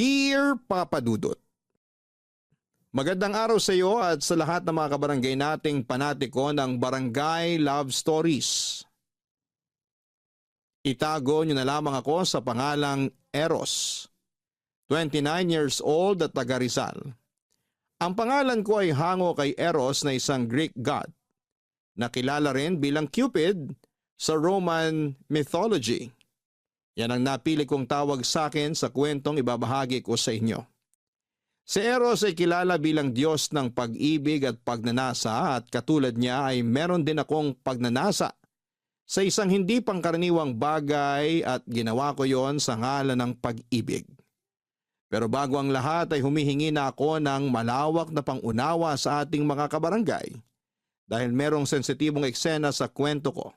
Dear Papa Dudut, magandang araw sa iyo at sa lahat ng mga kabarangay nating panatiko ng Barangay Love Stories. Itago niyo na lamang ako sa pangalang Eros, 29 years old at taga Rizal. Ang pangalan ko ay hango kay Eros na isang Greek god, na kilala rin bilang Cupid sa Roman mythology. Yan ang napili kong tawag sa akin sa kwentong ibabahagi ko sa inyo. Si Eros ay kilala bilang Diyos ng pag-ibig at pagnanasa at katulad niya ay meron din akong pagnanasa sa isang hindi pangkaraniwang bagay at ginawa ko yon sa ngalan ng pag-ibig. Pero bago ang lahat ay humihingi na ako ng malawak na pangunawa sa ating mga kabarangay dahil merong sensitibong eksena sa kwento ko.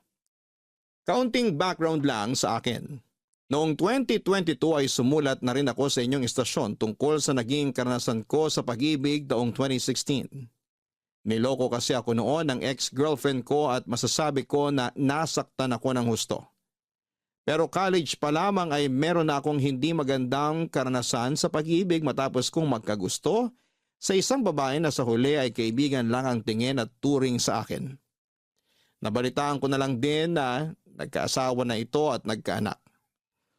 Kaunting background lang sa akin. Noong 2022 ay sumulat na rin ako sa inyong istasyon tungkol sa naging karanasan ko sa pag-ibig taong 2016. Niloko kasi ako noon ng ex-girlfriend ko at masasabi ko na nasaktan ako ng husto. Pero college pa lamang ay meron na akong hindi magandang karanasan sa pag-ibig matapos kong magkagusto sa isang babae na sa huli ay kaibigan lang ang tingin at turing sa akin. Nabalitaan ko na lang din na nagkaasawa na ito at nagkaanak.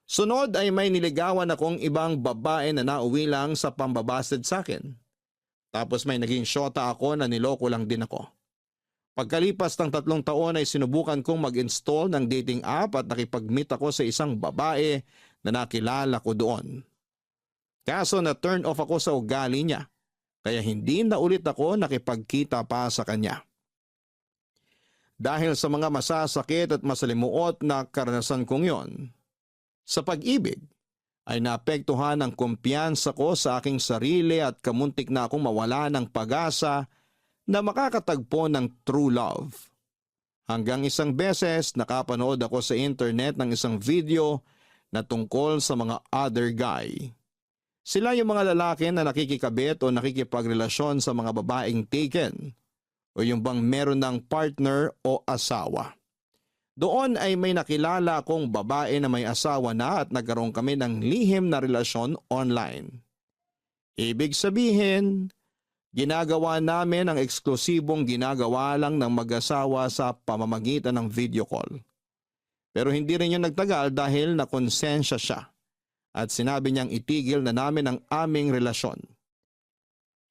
Sunod ay may niligawan akong ibang babae na nauwi lang sa pambabasted sa akin. Tapos may naging syota ako na niloko lang din ako. Pagkalipas ng 3 taon ay sinubukan kong mag-install ng dating app at nakipag-meet ako sa isang babae na nakilala ko doon. Kaso na turn off ako sa ugali niya, kaya hindi na ulit ako nakipagkita pa sa kanya. Dahil sa mga masasakit at masalimuot na karanasan kong yon, sa pag-ibig ay naapektuhan ang kumpiyansa ko sa aking sarili at kamuntik na akong mawala ng pag-asa na makakatagpo ng true love. Hanggang isang beses nakapanood ako sa internet ng isang video na tungkol sa mga other guy. Sila yung mga lalaki na nakikikabit o nakikipagrelasyon sa mga babaeng taken o yung bang meron ng partner o asawa. Doon ay may nakilala akong babae na may asawa na at nagkaroon kami ng lihim na relasyon online. Ibig sabihin, ginagawa namin ang eksklusibong ginagawa lang ng mag-asawa sa pamamagitan ng video call. Pero hindi rin yun nagtagal dahil nakonsensya siya at sinabi niyang itigil na namin ang aming relasyon.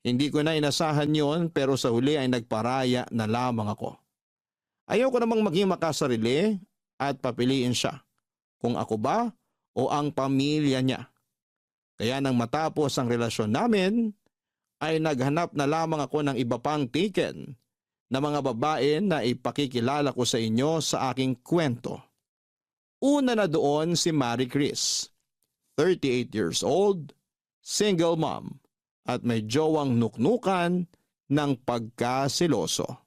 Hindi ko na inasahan yun pero sa huli ay nagparaya na lamang ako. Ayaw ko namang maging makasarili at papiliin siya, kung ako ba o ang pamilya niya. Kaya nang matapos ang relasyon namin, ay naghanap na lamang ako ng iba pang taken na mga babae na ipakikilala ko sa inyo sa aking kwento. Una na doon si Marie Chris, 38 years old, single mom at may jowang nuknukan ng pagkasiloso.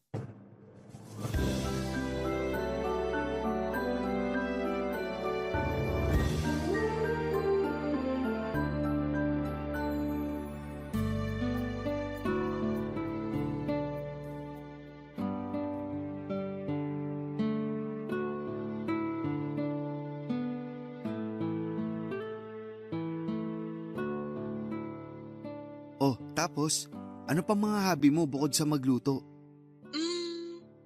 Oh, tapos, ano pa mga hobby mo bukod sa magluto?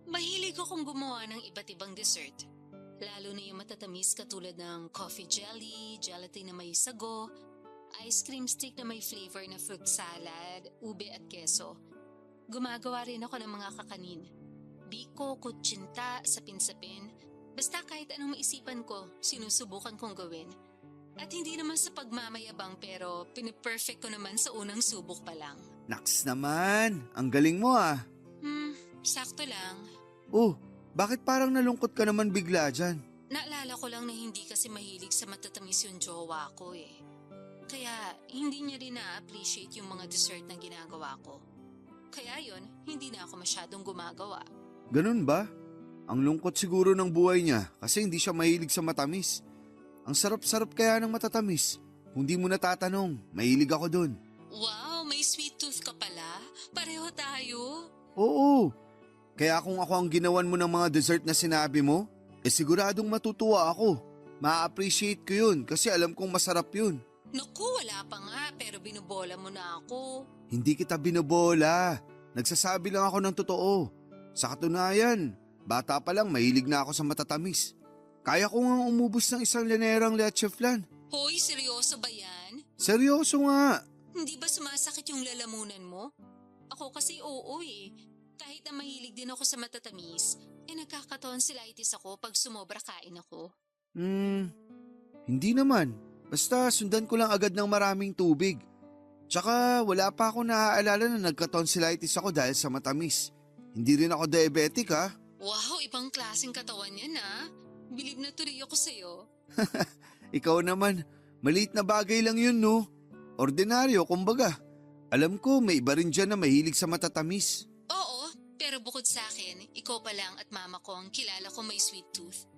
Mahilig akong gumawa ng iba't ibang dessert. Lalo na yung matatamis katulad ng coffee jelly, gelatin na may sago, ice cream stick na may flavor na fruit salad, ube at keso. Gumagawa rin ako ng mga kakanin. Biko, kutsinta, sapin-sapin. Basta kahit anong maisipan ko, sinusubukan kong gawin. At hindi naman sa pagmamayabang pero piniperfect ko naman sa unang subok pa lang. Naks naman, ang galing mo ah. Sakto lang. Oh, bakit parang nalungkot ka naman bigla dyan? Naalala ko lang na hindi kasi mahilig sa matatamis yung jowa ko eh. Kaya hindi niya rin na-appreciate yung mga dessert na ginagawa ko. Kaya yun, hindi na ako masyadong gumagawa. Ganun ba? Ang lungkot siguro ng buhay niya kasi hindi siya mahilig sa matamis. Ang sarap-sarap kaya ng matatamis. Kung di mo natatanong, mahilig ako dun. Wow, may sweet tooth ka pala. Pareho tayo. Oo. Kaya kung ako ang ginawan mo ng mga dessert na sinabi mo, siguradong matutuwa ako. Ma-appreciate ko yun kasi alam kong masarap yun. Naku, wala pa nga pero binubola mo na ako. Hindi kita binobola. Nagsasabi lang ako ng totoo. Sa katunayan, bata pa lang mahilig na ako sa matatamis. Kaya ko nga umubos ng isang linerang leche flan. Hoy, seryoso ba yan? Seryoso nga. Hindi ba sumasakit yung lalamunan mo? Ako kasi oo eh. Kahit na mahilig din ako sa matatamis, nagkakatonsillitis ako pag sumobra kain ako. Hindi naman. Basta sundan ko lang agad ng maraming tubig. Tsaka wala pa ako naaalala na nagka-tonsillitis ako dahil sa matamis. Hindi rin ako diabetic ha. Wow, ibang klaseng katawan yan ah. Bilib na tuloy ako sa'yo. Ikaw naman, maliit na bagay lang yun no. Ordinaryo kumbaga. Alam ko may iba rin dyan na mahilig sa matatamis. Oo, pero bukod sa akin, ikaw pa lang at mama ko ang kilala ko may sweet tooth.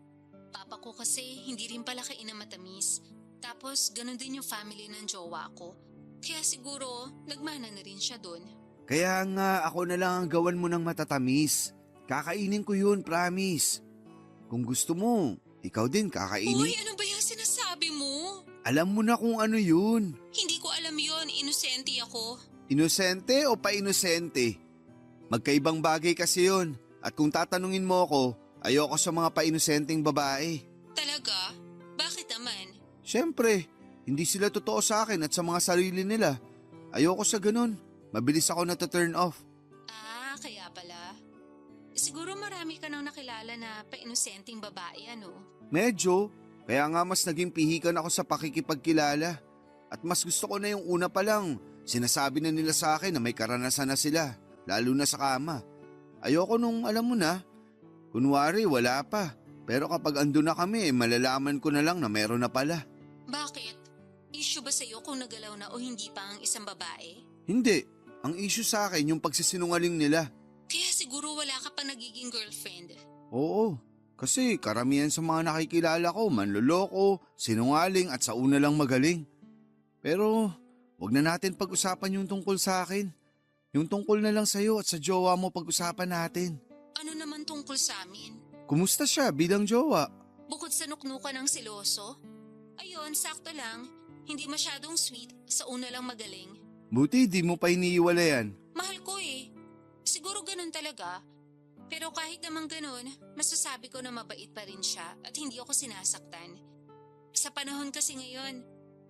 Papa ko kasi hindi rin pala kain ng matamis. Tapos ganun din yung family ng jowa ko. Kaya siguro nagmana na rin siya doon. Kaya nga ako na lang ang gawan mo ng matatamis. Kakainin ko yun, promise. Kung gusto mo, ikaw din kakainin. Uy, ano ba yung sinasabi mo? Alam mo na kung ano yun. Hindi ko alam yon, inosente ako. Inosente o pa-inosente? Magkaibang bagay kasi yun. At kung tatanungin mo ako, ayoko sa mga pa-inosenteng babae. Talaga? Bakit naman? Siyempre, hindi sila totoo sa akin at sa mga sarili nila. Ayoko sa ganun. Mabilis ako na-turn off. Ah, kaya pala. Siguro marami ka nang nakilala na pa-inosenteng babae, ano? Medyo. Kaya nga mas naging pihikan ako sa pakikipagkilala. At mas gusto ko na yung una pa lang. Sinasabi na nila sa akin na may karanasan na sila. Lalo na sa kama. Ayoko nung alam mo na. Kunwari wala pa. Pero kapag andun na kami, malalaman ko na lang na meron na pala. Bakit? Issue ba sa'yo kung nagalaw na o hindi pa ang isang babae? Hindi. Ang issue sa akin yung pagsisinungaling nila. Kaya siguro wala ka pa nagiging girlfriend. Oo. Kasi karamihan sa mga nakikilala ko, manloloko, sinungaling at sa una lang magaling. Pero wag na natin pag-usapan yung tungkol sa akin. Yung tungkol na lang sa'yo at sa jowa mo pag-usapan natin. Ano naman tungkol sa amin? Kumusta siya bilang jowa? Bukod sa nuknukan ng siloso? Ayun, sakto lang. Hindi masyadong sweet, sa una lang magaling. Buti di mo pa iniiwalayan. Mahal ko eh. Siguro ganun talaga. Pero kahit naman ganun, masasabi ko na mabait pa rin siya at hindi ako sinasaktan. Sa panahon kasi ngayon,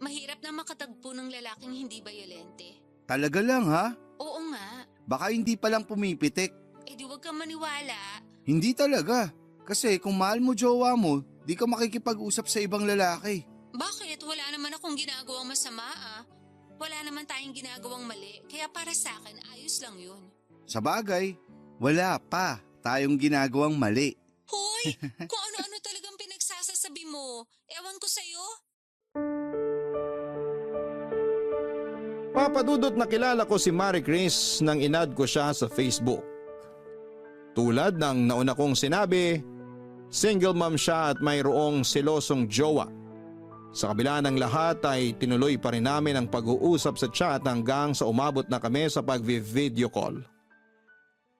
mahirap na makatagpo ng lalaking hindi bayolente. Talaga lang ha? Oo nga. Baka hindi pa lang pumipitik. Eh di wag kang maniwala. Hindi talaga. Kasi kung mahal mo jowa mo, di ka makikipag-usap sa ibang lalaki. Bakit? Wala naman akong ginagawang masama ah. Wala naman tayong ginagawang mali, kaya para sa akin ayos lang yun. Sa bagay, wala pa tayong ginagawang mali. Hoy! Kung ano-ano talagang pinagsasasabi mo, ewan ko sa'yo. Papadudot na kilala ko si Marie Chris nang inad ko siya sa Facebook. Tulad ng nauna kong sinabi, single mom siya at mayroong selosong jowa. Sa kabila ng lahat ay tinuloy pa rin namin ang pag-uusap sa chat hanggang sa umabot na kami sa pag-video call.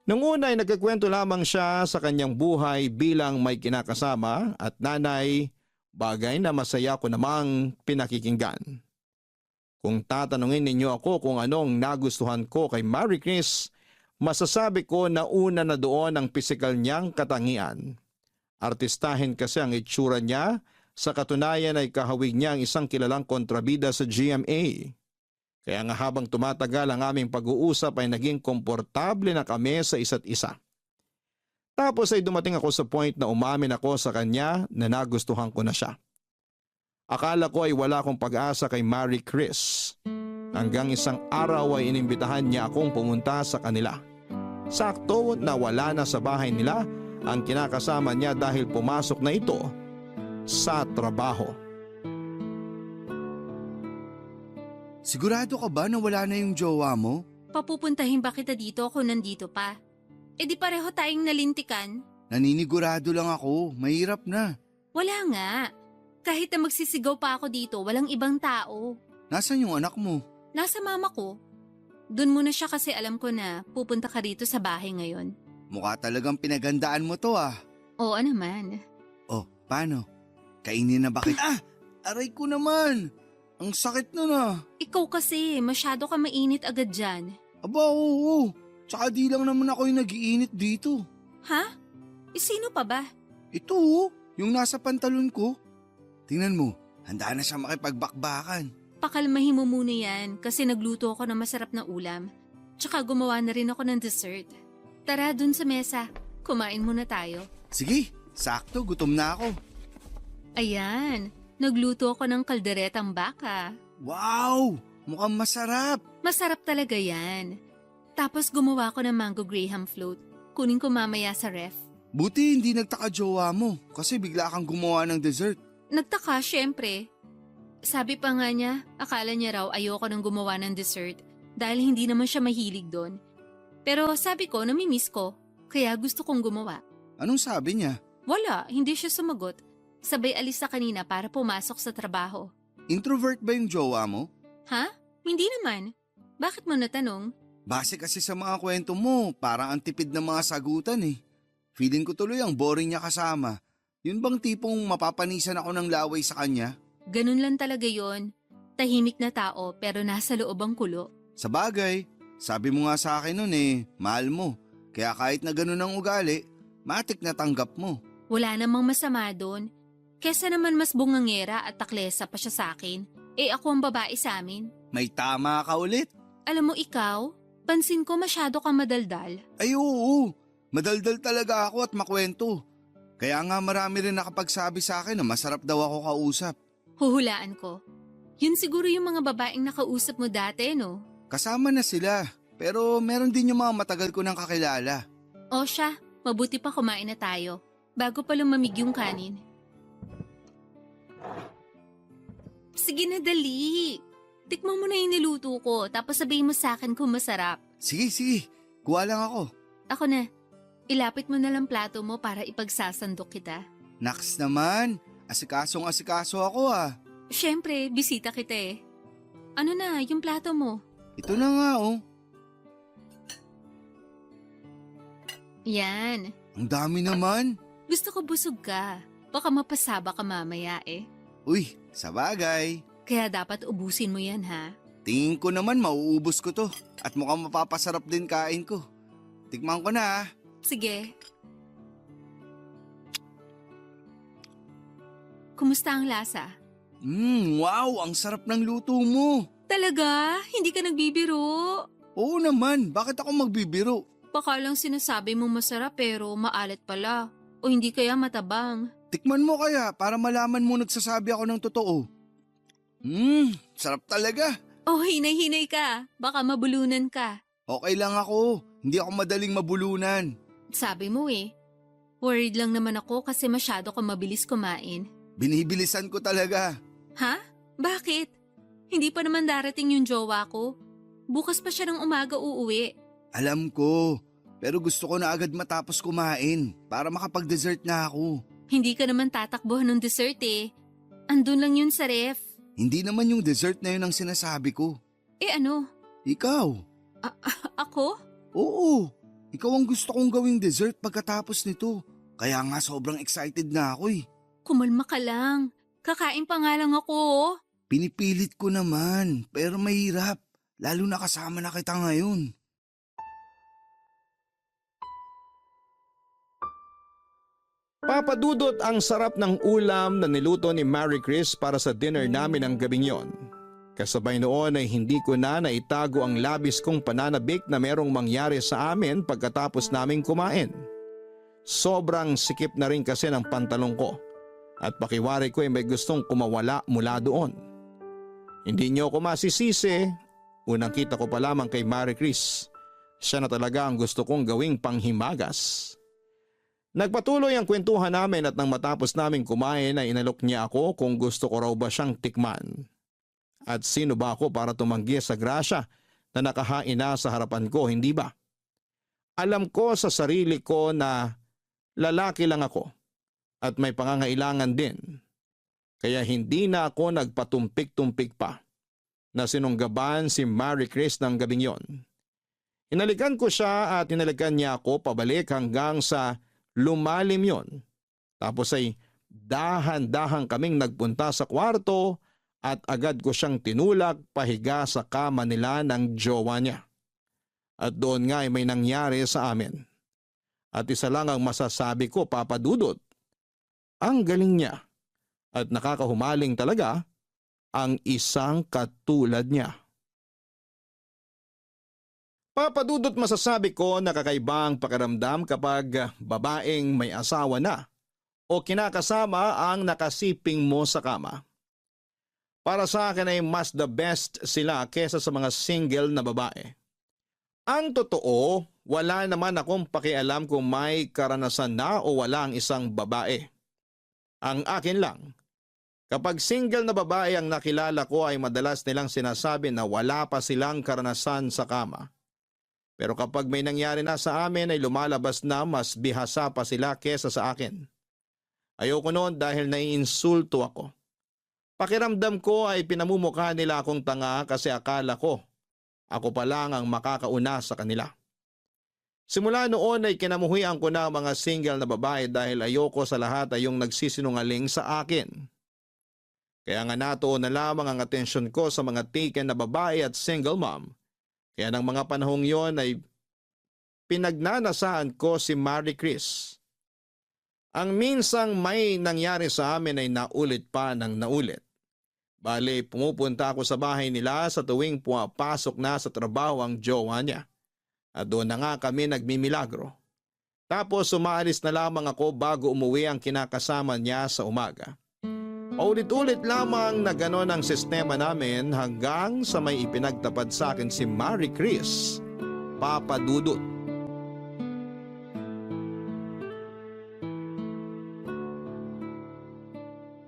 Nung una ay nagkikwento lamang siya sa kanyang buhay bilang may kinakasama at nanay, bagay na masaya ko namang pinakikinggan. Kung tatanungin ninyo ako kung anong nagustuhan ko kay Marie Chris, masasabi ko na una na doon ang pisikal niyang katangian. Artistahin kasi ang itsura niya, sa katunayan ay kahawig niya ang isang kilalang kontrabida sa GMA. Kaya nga habang tumatagal ang aming pag-uusap ay naging komportable na kami sa isa't isa. Tapos ay dumating ako sa point na umamin ako sa kanya na nagustuhan ko na siya. Akala ko ay wala akong pag-asa kay Marie Chris. Hanggang isang araw ay inimbitahan niya akong pumunta sa kanila. Sakto na wala na sa bahay nila ang kinakasama niya dahil pumasok na ito sa trabaho. Sigurado ka ba na wala na yung jowa mo? Papupuntahin ba kita dito kung nandito pa? Eh di pareho tayong nalintikan. Naninigurado lang ako, mahirap na. Wala nga. Kahit na magsisigaw pa ako dito, walang ibang tao. Nasaan yung anak mo? Nasa mama ko. Doon muna siya kasi alam ko na pupunta ka rito sa bahay ngayon. Mukha talagang pinagandaan mo to ah. Oo naman. Oh, paano? Kainin na ba kita? Aray ko naman! Ang sakit nun ah. Ikaw kasi, masyado ka mainit agad dyan. Aba, oo. Tsaka di lang naman ako yung nag-iinit dito. Ha? Sino pa ba? Ito oh, yung nasa pantalon ko. Tingnan mo, handa na siya makipagbakbakan. Pakalmahin mo muna yan kasi nagluto ako ng masarap na ulam. Tsaka gumawa na rin ako ng dessert. Tara dun sa mesa, kumain muna tayo. Sige, sakto, gutom na ako. Ayan, nagluto ako ng kalderetang baka. Wow, mukhang masarap. Masarap talaga yan. Tapos gumawa ako ng mango graham float. Kunin ko mamaya sa ref. Buti hindi nagtaka jowa mo kasi bigla kang gumawa ng dessert. Nagtaka syempre. Sabi pa nga niya, akala niya raw ayoko nang gumawa ng dessert dahil hindi naman siya mahilig doon. Pero sabi ko, namimiss ko, kaya gusto kong gumawa. Anong sabi niya? Wala, hindi siya sumagot. Sabay alis na kanina para pumasok sa trabaho. Introvert ba yung jowa mo? Ha? Hindi naman. Bakit mo natanong? Base kasi sa mga kwento mo, parang ang tipid ng mga sagutan eh. Feeling ko tuloy ang boring niya kasama. Yun bang tipong mapapanisan ako ng laway sa kanya? Ganun lang talaga yon. Tahimik na tao pero nasa loob ang kulo. Sa bagay, sabi mo nga sa akin nun eh, mahal mo. Kaya kahit na ganun ang ugali, matik na tanggap mo. Wala namang masama doon. Kesa naman mas bungangera at taklesa pa siya sa akin. Eh ako ang babae sa amin. May tama ka ulit. Alam mo ikaw, pansin ko masyado kang madaldal. Ay oo, madaldal talaga ako at makwento. Kaya nga marami rin nakapagsabi sa akin na masarap daw ako kausap. Huhulaan ko. Yun siguro yung mga babaeng nakausap mo dati, no? Kasama na sila, pero meron din yung mga matagal ko nang kakilala. O siya, mabuti pa kumain na tayo. Bago pa lumamig yung kanin. Sige na, dali. Tikman mo na yung niluto ko, tapos sabihin mo sa akin kung masarap. Sige, kuha lang ako. Ako na. Ilapit mo na lang plato mo para ipagsasandok kita. Naks naman, asikasong-asikaso ako ah. Siyempre, bisita kita eh. Ano na, yung plato mo? Ito na nga oh. Yan. Ang dami naman. Gusto ko busog ka. Baka mapasaba ka mamaya eh. Uy, sabagay. Kaya dapat ubusin mo yan ha. Tingin ko naman mauubos ko to at mukhang mapapasarap din kain ko. Tikman ko na ah. Sige. Kumusta ang lasa? Wow, ang sarap ng luto mo. Talaga? Hindi ka nagbibiro? Oo naman, bakit ako magbibiro? Baka lang sinasabi mo masarap pero maalat pala. O hindi kaya matabang. Tikman mo kaya para malaman mo nagsasabi ako ng totoo. Sarap talaga. Oh, hinay-hinay ka. Baka mabulunan ka. Okay lang ako, hindi ako madaling mabulunan. Sabi mo eh. Worried lang naman ako kasi masyado ka mabilis kumain. Binibilisan ko talaga. Ha? Bakit? Hindi pa naman darating yung jowa ko. Bukas pa siya ng umaga uuwi. Alam ko, pero gusto ko na agad matapos kumain para makapag-dessert na ako. Hindi ka naman tatakbuhan ng dessert eh. Andun lang yun sa ref. Hindi naman yung dessert na yun ang sinasabi ko. Eh ano? Ikaw? Ako? Oo, ikaw ang gusto kong gawing dessert pagkatapos nito. Kaya nga sobrang excited na ako eh. Kumalma ka lang. Kakain pa nga lang ako oh. Pinipilit ko naman, pero mahirap. Lalo na kasama na kita ngayon. Papadudot ang sarap ng ulam na niluto ni Mary Chris para sa dinner namin ng gabing yon. Kasabay noon ay hindi ko na naitago ang labis kong pananabik na merong mangyari sa amin pagkatapos naming kumain. Sobrang sikip na rin kasi ng pantalong ko at pakiwari ko ay may gustong kumawala mula doon. Hindi niyo ako masisisi, unang kita ko pa lamang kay Mary Chris. Siya na talaga ang gusto kong gawing panghimagas. Nagpatuloy ang kwentuhan namin at nang matapos naming kumain ay inalok niya ako kung gusto ko raw ba siyang tikman. At sino ba ako para tumanggi sa grasya na nakahain na sa harapan ko, hindi ba? Alam ko sa sarili ko na lalaki lang ako at may pangangailangan din. Kaya hindi na ako nagpatumpik-tumpik pa na sinunggaban si Mary Chris ng gabing yon. Inalikan ko siya at inalikan niya ako pabalik hanggang sa lumalim yon. Tapos ay dahan-dahan kaming nagpunta sa kwarto at agad ko siyang tinulak pahiga sa kama nila ng jowa niya. At doon nga ay may nangyari sa amin. At isa lang ang masasabi ko, Papa Dudut. Ang galing niya at nakakahumaling talaga ang isang katulad niya. Papa Dudut, masasabi ko na kakaiba ang pakiramdam kapag babaeng may asawa na o kinakasama ang nakasiping mo sa kama. Para sa akin ay mas the best sila kesa sa mga single na babae. Ang totoo, wala naman akong pakialam kung may karanasan na o wala ang isang babae. Ang akin lang, kapag single na babae ang nakilala ko ay madalas nilang sinasabi na wala pa silang karanasan sa kama. Pero kapag may nangyari na sa amin ay lumalabas na mas bihasa pa sila kesa sa akin. Ayoko noon dahil naiinsulto ako. Pakiramdam ko ay pinamumukha nila akong tanga kasi akala ko ako pa lang ang makakauna sa kanila. Simula noon ay kinamuhian ko na ang mga single na babae dahil ayoko sa lahat ay yung nagsisinungaling sa akin. Kaya nga natuon na lamang ang atensyon ko sa mga taken na babae at single mom. Kaya ng mga panahong yon ay pinagnanasaan ko si Marie Chris. Ang minsang may nangyari sa amin ay naulit pa ng naulit. Bale, pumupunta ako sa bahay nila sa tuwing pumapasok na sa trabaho ang jowa niya. At doon na nga kami nagmimilagro. Tapos umaalis na lamang ako bago umuwi ang kinakasama niya sa umaga. Paulit-ulit lamang na ganon ang sistema namin hanggang sa may ipinagtapad sa akin si Marie Chris, Papa Dudut.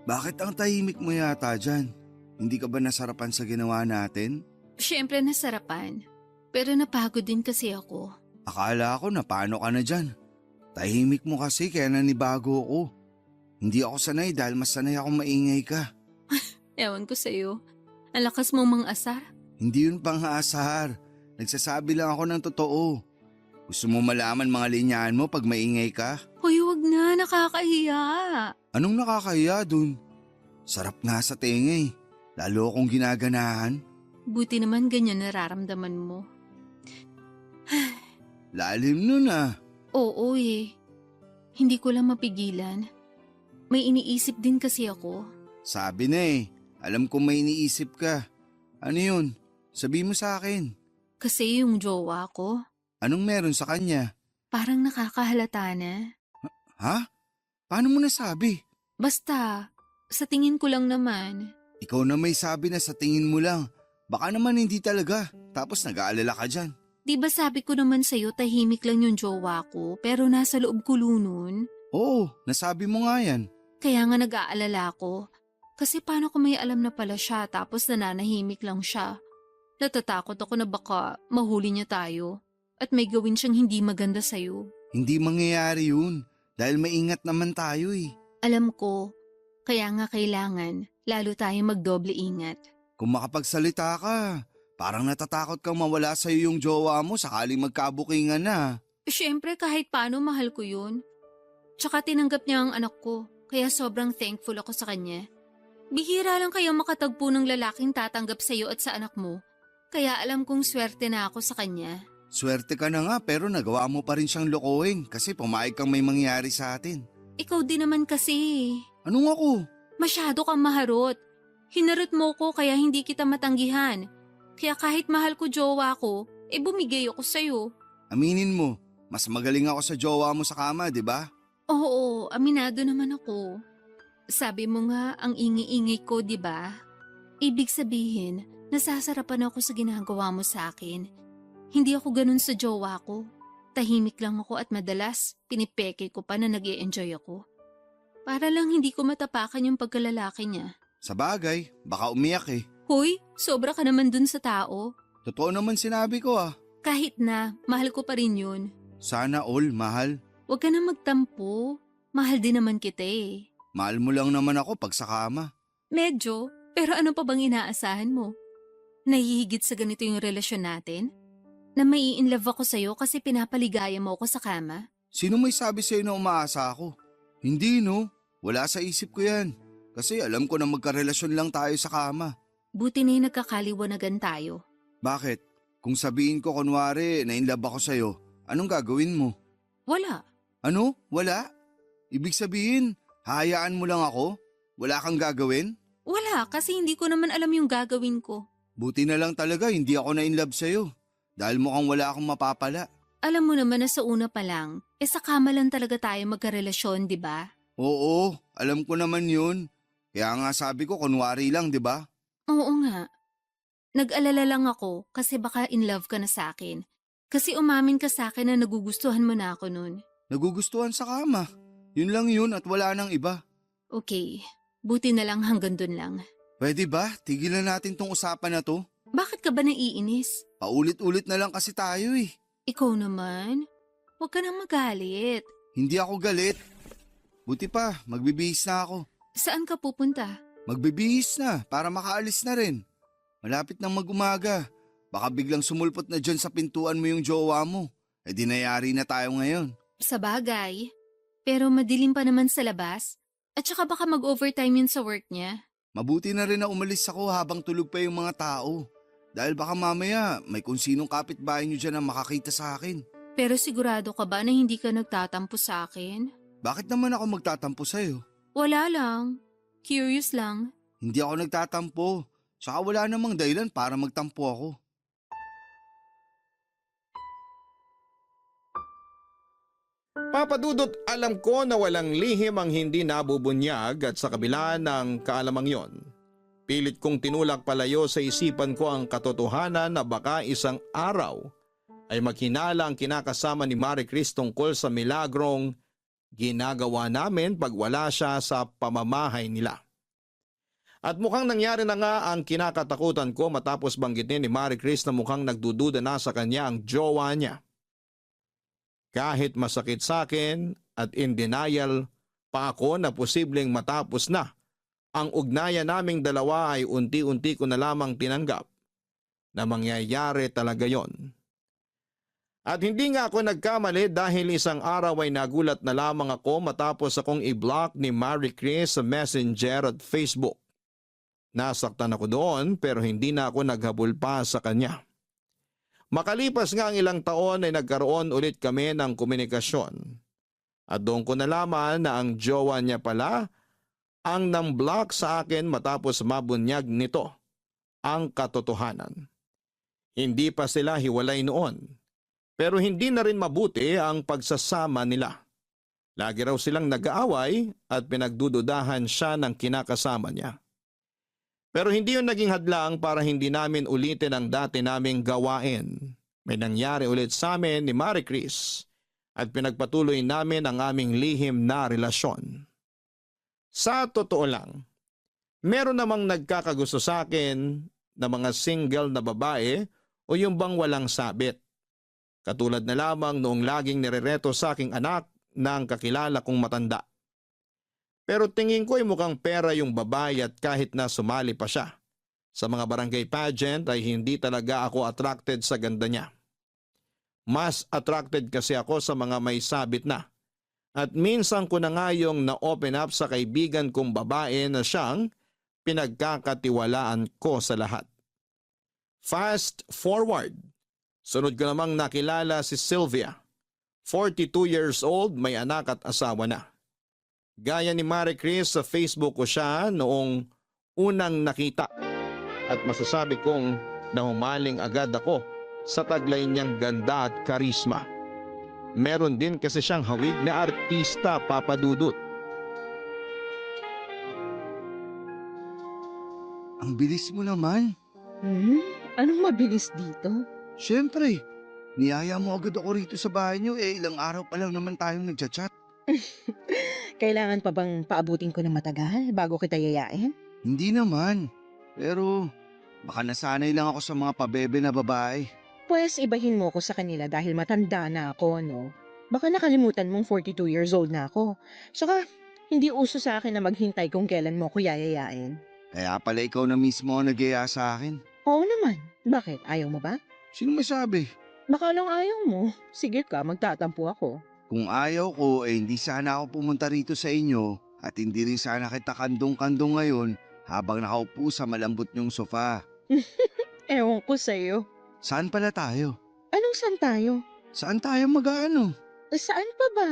Bakit ang tahimik mo yata dyan? Hindi ka ba nasarapan sa ginawa natin? Siyempre nasarapan. Pero napagod din kasi ako. Akala ko na paano ka na dyan. Tahimik mo kasi kaya nanibago ako. Hindi ako sanay dahil mas sanay akong maingay ka. Ewan ko sa'yo. Ang lakas mong mang-asar. Hindi yun pang-aasar. Nagsasabi lang ako ng totoo. Gusto mo malaman mga linyahan mo pag maingay ka? Hoy, wag na. Nakakahiya. Anong nakakahiya dun? Sarap nga sa tenga eh. Lalo akong ginaganahan. Buti naman ganyan nararamdaman mo. Lalim nun ah. Oo eh. Hindi ko lang mapigilan. May iniisip din kasi ako. Sabi na eh. Alam kong may iniisip ka. Ano yun? Sabi mo sa akin. Kasi yung jowa ko, Anong meron sa kanya? parang nakakahalata na. Ha? Paano mo nasabi? Basta, sa tingin ko lang naman. Ikaw na may sabi na sa tingin mo lang. Baka naman hindi talaga. Tapos nag-aalala ka dyan. Di ba sabi ko naman sa'yo tahimik lang yung jowa ko pero nasa loob ko nun? Oo, nasabi mo nga yan. Kaya nga nag-aalala ko. Kasi paano kung may alam na pala siya tapos nananahimik lang siya? Natatakot ako na baka mahuli niya tayo at may gawin siyang hindi maganda sa'yo. Hindi mangyayari yun. Dahil maingat naman tayo eh. Alam ko, kaya nga kailangan lalo tayong magdoble ingat. Kung makapagsalita ka, parang natatakot kang mawala sa'yo yung jowa mo sakaling magkabukingan na. Siyempre kahit paano mahal ko yun. Tsaka tinanggap niya ang anak ko, kaya sobrang thankful ako sa kanya. Bihira lang kayo makatagpo ng lalaking tatanggap sa'yo at sa anak mo. Kaya alam kong swerte na ako sa kanya. Swerte ka na nga pero nagawa mo pa rin siyang lokohin kasi pumayag kang may mangyari sa atin. Ikaw din naman kasi. Anong ako? Masyado kang maharot. Hinarot mo ko kaya hindi kita matanggihan. Kaya kahit mahal ko jowa ko, bumigay ako sa'yo. Aminin mo, mas magaling ako sa jowa mo sa kama, di ba? Oo, aminado naman ako. Sabi mo nga ang ingi-ingay ko, di ba? Ibig sabihin, nasasarapan ako sa ginagawa mo sa akin. Hindi ako ganun sa jowa ko. Tahimik lang ako at madalas pinipeke ko pa na nag-i-enjoy ako. Para lang hindi ko matapakan yung pagkalalaki niya. Sa bagay, baka umiyak eh. Hoy, sobra ka naman dun sa tao. Totoo naman sinabi ko ah. Kahit na, mahal ko pa rin yun. Sana all, mahal. Huwag ka na magtampo. Mahal din naman kita eh. Mahal mo lang naman ako pag sa kama. Medyo, pero ano pa bang inaasahan mo? Nahihigit sa ganito yung relasyon natin? Na mai-inlove ako sa'yo kasi pinapaligaya mo ako sa kama? Sino may sabi sa'yo na umaasa ako? Hindi no, wala sa isip ko yan. Kasi alam ko na magkarelasyon lang tayo sa kama. Buti na yung nagkakaliwanagan tayo. Bakit? Kung sabihin ko kunwari na in love ako sa'yo, anong gagawin mo? Wala. Ano? Wala? Ibig sabihin, hahayaan mo lang ako? Wala kang gagawin? Wala kasi hindi ko naman alam yung gagawin ko. Buti na lang talaga hindi ako na in love sa'yo. Dahil mukhang wala akong mapapala. Alam mo naman na sa una pa lang, sa kama lang talaga tayo magkarelasyon, di ba? Oo, alam ko naman yun. Kaya nga sabi ko kunwari lang, di ba? Oo nga. Nag-alala lang ako kasi baka in love ka na sa akin. Kasi umamin ka sa akin na nagugustuhan mo na ako nun. Nagugustuhan sa kama. Yun lang yun at wala nang iba. Okay, buti na lang hanggang dun lang. Pwede ba? Tigilan natin tong usapan na to. Bakit ka ba naiinis? Paulit-ulit na lang kasi tayo eh. Ikaw naman? Huwag ka nang magalit. Hindi ako galit. Buti pa, magbibihis na ako. Saan ka pupunta? Magbibihis na para makaalis na rin. Malapit nang mag-umaga. Baka biglang sumulpot na dyan sa pintuan mo yung jowa mo. Eh di nayari na tayo ngayon. Sa bagay. Pero madilim pa naman sa labas. At saka baka mag-overtime yun sa work niya. Mabuti na rin na umalis ako habang tulog pa yung mga tao. Dahil baka mamaya may kung sinong kapitbahay nyo dyan na makakita sa akin. Pero sigurado ka ba na hindi ka nagtatampo sa akin? Bakit naman ako magtatampo sa'yo? Wala lang. Curious lang. Hindi ako nagtatampo. Saka wala namang dahilan para magtampo ako. Papadudot, alam ko na walang lihim ang hindi nabubunyag at sa kabila ng kaalamang yon, pilit kong tinulak palayo sa isipan ko ang katotohanan na baka isang araw ay maghinala ang kinakasama ni Marie Chris tungkol sa milagrong ginagawa namin pag wala siya sa pamamahay nila. At mukhang nangyari na nga ang kinakatakutan ko matapos banggitin ni Marie Chris na mukhang nagdududa na sa kanya ang jowa niya. Kahit masakit sa akin at in denial pa ako na posibleng matapos na ang ugnayan naming dalawa ay unti-unti ko na lamang tinanggap na mangyayari talaga yon. At hindi nga ako nagkamali dahil isang araw ay nagulat na lamang ako matapos akong i-block ni Marie Chris sa Messenger at Facebook. Nasaktan ako doon pero hindi na ako naghabol pa sa kanya. Makalipas nga ang ilang taon ay nagkaroon ulit kami ng komunikasyon. At doon ko nalaman na ang jowa niya pala ang nang-block sa akin matapos mabunyag nito ang katotohanan. Hindi pa sila hiwalay noon. Pero hindi na rin mabuti ang pagsasama nila. Lagi raw silang nag-aaway at pinagdududahan siya ng kinakasama niya. Pero hindi yun naging hadlang para hindi namin ulitin ang dati naming gawain. May nangyari ulit sa amin ni Marie Chris at pinagpatuloy namin ang aming lihim na relasyon. Sa totoo lang, meron namang nagkakagusto sa akin na mga single na babae o yung bang walang sabit. Katulad na lamang noong laging nirereto sa aking anak ng kakilala kong matanda. Pero tingin ko ay mukhang pera yung babae at kahit na sumali pa siya sa mga barangay pageant ay hindi talaga ako attracted sa ganda niya. Mas attracted kasi ako sa mga may sabit na. At minsan ko na nga yung na-open up sa kaibigan kong babae na siyang pinagkakatiwalaan ko sa lahat. Fast forward. Sunod ko namang nakilala si Sylvia. 42 years old, may anak at asawa na. Gaya ni Marie Chris, sa Facebook ko siya noong unang nakita. At masasabi kong nahumaling agad ako sa taglay niyang ganda at karisma. Meron din kasi siyang hawig na artista, papadudot. Ang bilis mo naman. Anong mabilis dito? Siyempre, niyaya mo agad ako rito sa bahay niyo ilang araw pa lang naman tayong nagchat-chat. Kailangan pa bang paabutin ko ng matagal bago kita yayain? Hindi naman. Pero baka nasanay lang ako sa mga pabebe na babae. Pues ibahin mo ko sa kanila dahil matanda na ako, no? Baka nakalimutan mong 42 years old na ako. Saka, hindi uso sa akin na maghintay kung kailan mo ko yayayain. Kaya pala ikaw na mismo ang nag-iya sa akin. Oo naman. Bakit? Ayaw mo ba? Sino may sabi? Baka lang ayaw mo. Sige ka, magtatampo ako. Kung ayaw ko hindi sana ako pumunta rito sa inyo At hindi rin sana kita kandong-kandong ngayon habang nakaupo sa malambot niyong sofa. Ewan ko sa'yo. Saan pala tayo? Anong saan tayo? Saan tayo mag-aano? Saan pa ba?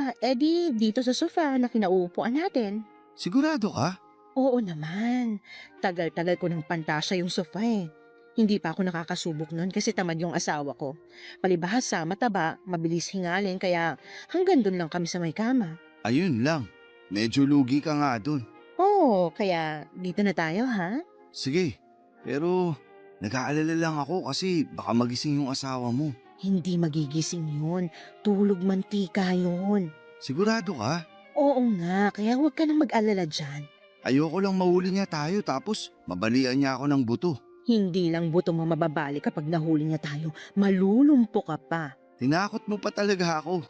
Dito sa sofa na kinaupuan natin. Sigurado ka? Oo naman. Tagal-tagal ko ng pantasya yung sofa eh. Hindi pa ako nakakasubok nun kasi tamad yung asawa ko. Palibhasa, mataba, mabilis hingalin kaya hanggang dun lang kami sa may kama. Ayun lang. Medyo lugi ka nga dun. Oo, kaya dito na tayo ha? Sige, pero nag-aalala lang ako kasi baka magising yung asawa mo. Hindi magigising yun. Tulog mantika yun. Sigurado ka? Oo nga, kaya huwag ka nang mag-alala dyan. Ayoko lang mahuli niya tayo tapos mabalian niya ako ng buto. Hindi lang buto mo mababali kapag nahuli niya tayo. Malulumpo ka pa. Tinakot mo pa talaga ako.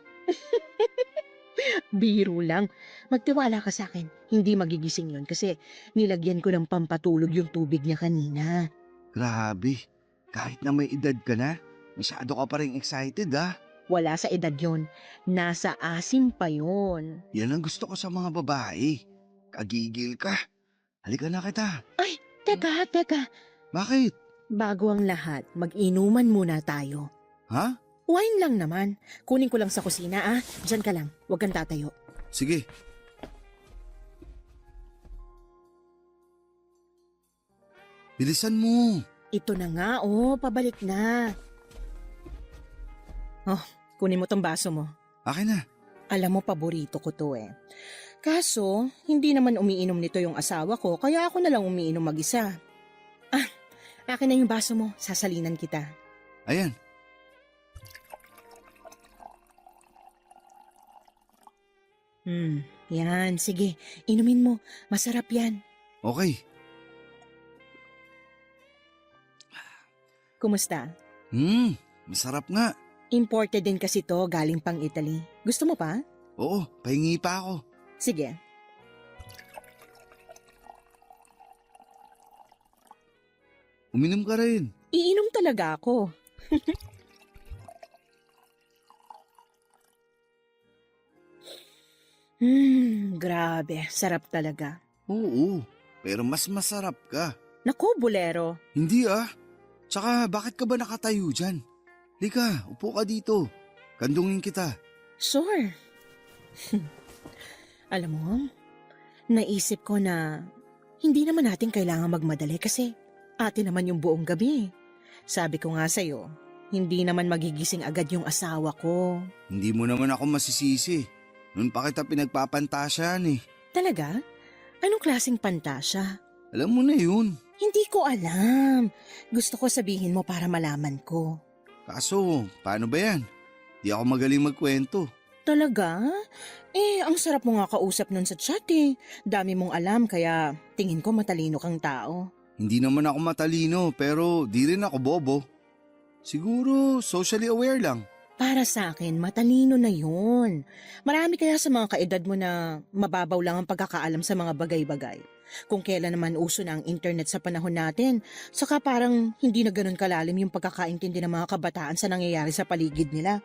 Biro lang. Magtiwala ka sa akin. Hindi magigising yun kasi nilagyan ko ng pampatulog yung tubig niya kanina. Grabe, kahit na may edad ka na, masyado ka pa rin excited ah. Wala sa edad yon. Nasa asim pa yon. Yan ang gusto ko sa mga babae. Kagigil ka. Halika na kita. Teka. Bakit? Bago ang lahat, mag-inuman muna tayo. Ha? Wine lang naman. Kunin ko lang sa kusina ah. Diyan ka lang. Huwag kang tatayo. Sige. Bilisan mo. Ito na nga oh. Pabalik na. Oh, kunin mo tong baso mo. Akin na. Alam mo, paborito ko to eh. Kaso, hindi naman umiinom nito yung asawa ko, kaya ako na lang umiinom mag-isa. Ah, akin na yung baso mo. Sasalinan kita. Ayan. Yan. Sige, inumin mo. Masarap yan. Okay. Kumusta? Masarap nga. Imported din kasi to, galing pang Italy. Gusto mo pa? Oo, pahingi pa ako. Sige. Uminom ka rin. Iinom talaga ako. Grabe. Sarap talaga. Oo, pero mas masarap ka. Naku, bolero. Hindi ah. Tsaka bakit ka ba nakatayo dyan? Lika, upo ka dito. Kandungin kita. Sure. Alam mo, naisip ko na hindi naman natin kailangan magmadali kasi atin naman yung buong gabi. Sabi ko nga sa'yo, hindi naman magigising agad yung asawa ko. Hindi mo naman ako masisisi. Noon pa kita pinagpapantasyan eh. Talaga? Anong klaseng pantasya? Alam mo na yun. Hindi ko alam. Gusto ko sabihin mo para malaman ko. Kaso, paano ba yan? Di ako magaling magkwento. Talaga? Ang sarap mo nga kausap nun sa chat eh. Dami mong alam kaya tingin ko matalino kang tao. Hindi naman ako matalino pero di rin ako bobo. Siguro socially aware lang. Para sa akin, matalino na yun. Marami kaya sa mga kaedad mo na mababaw lang ang pagkakaalam sa mga bagay-bagay. Kung kailan naman uso na ang internet sa panahon natin, saka parang hindi na ganun kalalim yung pagkakaintindi ng mga kabataan sa nangyayari sa paligid nila.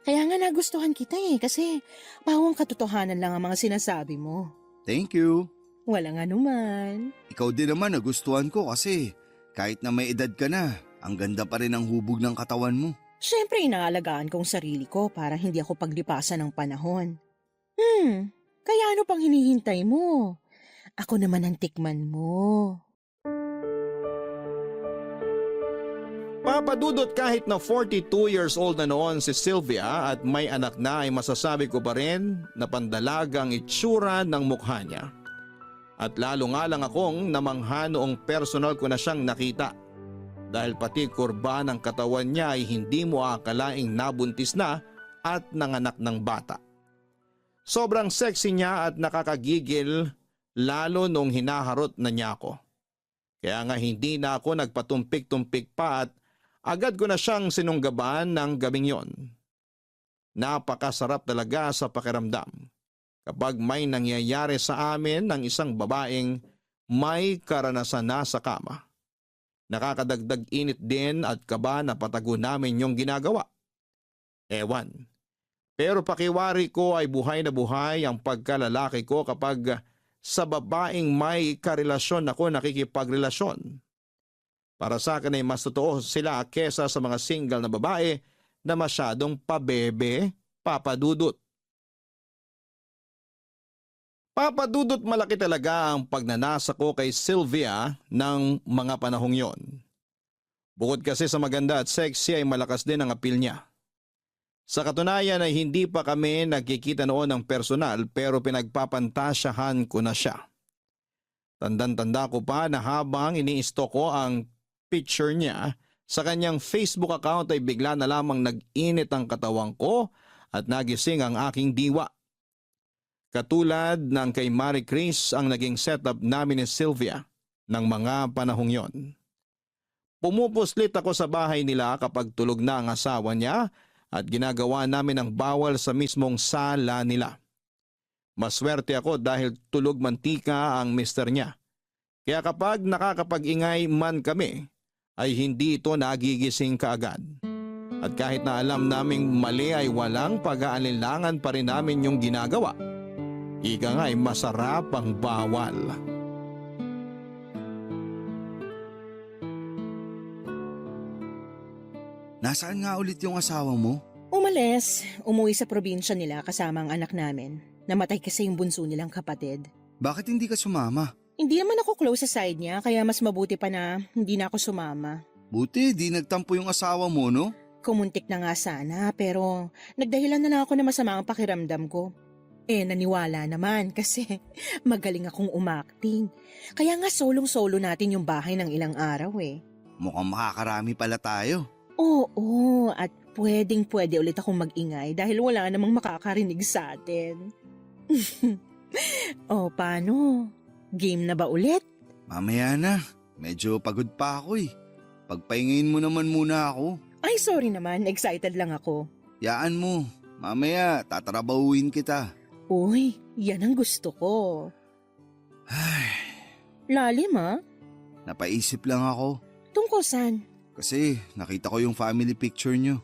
Kaya nga nagustuhan kita kasi pawang katotohanan lang ang mga sinasabi mo. Thank you. Walang anuman. Ikaw din naman nagustuhan ko kasi kahit na may edad ka na, ang ganda pa rin ang hubog ng katawan mo. Siyempre inaalagaan kong sarili ko para hindi ako paglipasan ng panahon. Kaya ano pang hinihintay mo? Ako naman ang tikman mo. Papadudot kahit na 42 years old na noon si Sylvia at may anak na ay masasabi ko pa rin na pandalagang itsura ng mukha niya. At lalo nga lang akong namangha noong personal ko na siyang nakita. Dahil pati kurba ng katawan niya ay hindi mo akalaing nabuntis na at nanganak ng bata. Sobrang sexy niya at nakakagigil lalo nung hinaharot na niya ako. Kaya nga hindi na ako nagpatumpik-tumpik pa at agad ko na siyang sinunggaban ng gabing yon. Napakasarap talaga sa pakiramdam kapag may nangyayari sa amin ng isang babaeng may karanasan na sa kama. Nakakadagdag init din at kaba na patago namin yung ginagawa. Ewan. Pero pakiwari ko ay buhay na buhay ang pagkalalaki ko kapag sa babaeng may karelasyon ako nakikipagrelasyon. Para sa akin ay mas totoo sila kesa sa mga single na babae na masyadong pabebe, papadudot. Papadudot malaki talaga ang pagnanasa ko kay Sylvia ng mga panahong yon. Bukod kasi sa maganda at sexy ay malakas din ang appeal niya. Sa katunayan ay hindi pa kami nagkikita noon ng personal pero pinagpapantasyahan ko na siya. Tandang-tanda ko pa na habang ini-stalk ko ang picture niya sa kanyang Facebook account ay bigla na lamang nag-init ang katawan ko at nagising ang aking diwa. Katulad ng kay Marie Chris ang naging setup namin ni Sylvia ng mga panahong yon. Pumupuslit ako sa bahay nila kapag tulog na ang asawa niya at ginagawa namin ang bawal sa mismong sala nila. Maswerte ako dahil tulog mantika ang mister niya. Kaya kapag nakakapag-ingay man kami, ay hindi ito nagigising kaagad. At kahit na alam naming mali ay walang pag-aalinlangan pa rin namin yung ginagawa. Ika nga ay masarap ang bawal. Nasaan nga ulit yung asawa mo? Umalis, umuwi sa probinsya nila kasama ang anak namin. Namatay kasi yung bunso nilang kapatid. Bakit hindi ka sumama? Hindi naman ako close sa side niya kaya mas mabuti pa na hindi na ako sumama. Buti di nagtampo yung asawa mo, no? Kumuntik na nga sana pero nagdahilan na lang ako na masama ang pakiramdam ko. Naniwala naman kasi magaling akong umakting. Kaya nga solong-solo natin yung bahay ng ilang araw eh. Mukhang makakarami pala tayo. Oo, at pwedeng-pwede ulit akong mag-ingay dahil wala namang makakarinig sa atin. O, paano? Game na ba ulit? Mamaya na. Medyo pagod pa ako eh. Pagpahingayin mo naman muna ako. Ay, sorry naman. Excited lang ako. Yaan mo. Mamaya, tatrabahuin kita. Uy, yan ang gusto ko. Ay, Lalim ah. napaisip lang ako. Tungkol saan? Kasi nakita ko yung family picture nyo.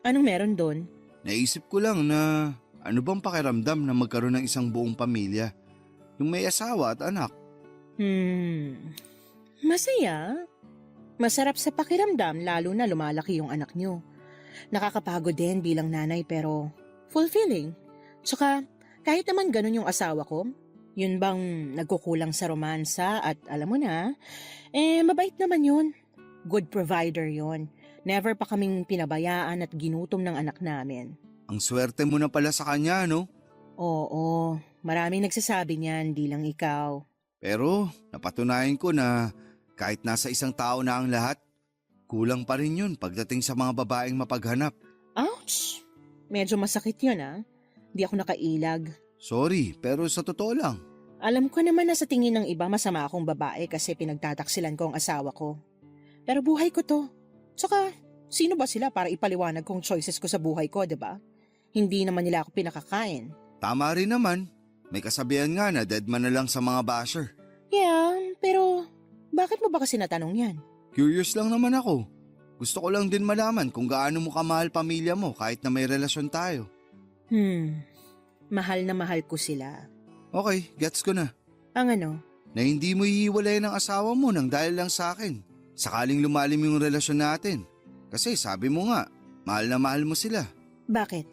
Anong meron doon? Naisip ko lang na ano bang pakiramdam na magkaroon ng isang buong pamilya. Yung may asawa at anak. Masaya. Masarap sa pakiramdam lalo na lumalaki yung anak nyo. Nakakapagod din bilang nanay pero fulfilling. Tsaka kahit naman ganun yung asawa ko, yun bang nagkukulang sa romansa at alam mo na, mabait naman yun. Good provider yun. Never pa kaming pinabayaan at ginutom ng anak namin. Ang swerte mo na pala sa kanya, no? Oo, maraming nagsasabi niyan, di lang ikaw. Pero napatunayan ko na kahit nasa isang tao na ang lahat, kulang pa rin yun pagdating sa mga babaeng mapaghanap. Ouch! Medyo masakit yun ah. Di ako nakailag. Sorry, pero sa totoo lang. Alam ko naman na sa tingin ng iba masama akong babae kasi pinagtataksilan ko ang asawa ko. Pero buhay ko to. Tsaka, sino ba sila para ipaliwanag kong choices ko sa buhay ko, diba? Hindi naman nila ako pinakakain. Tama rin naman. May kasabihan nga na dead man na lang sa mga basher. Yeah, pero bakit mo ba kasi natanong yan? Curious lang naman ako. Gusto ko lang din malaman kung gaano mo kamahal pamilya mo kahit na may relasyon tayo. Mahal na mahal ko sila. Okay, gets ko na. Ang ano? Na hindi mo iiwalay ng asawa mo nang dahil lang sa akin. Sakaling lumalim yung relasyon natin. Kasi sabi mo nga, mahal na mahal mo sila. Bakit?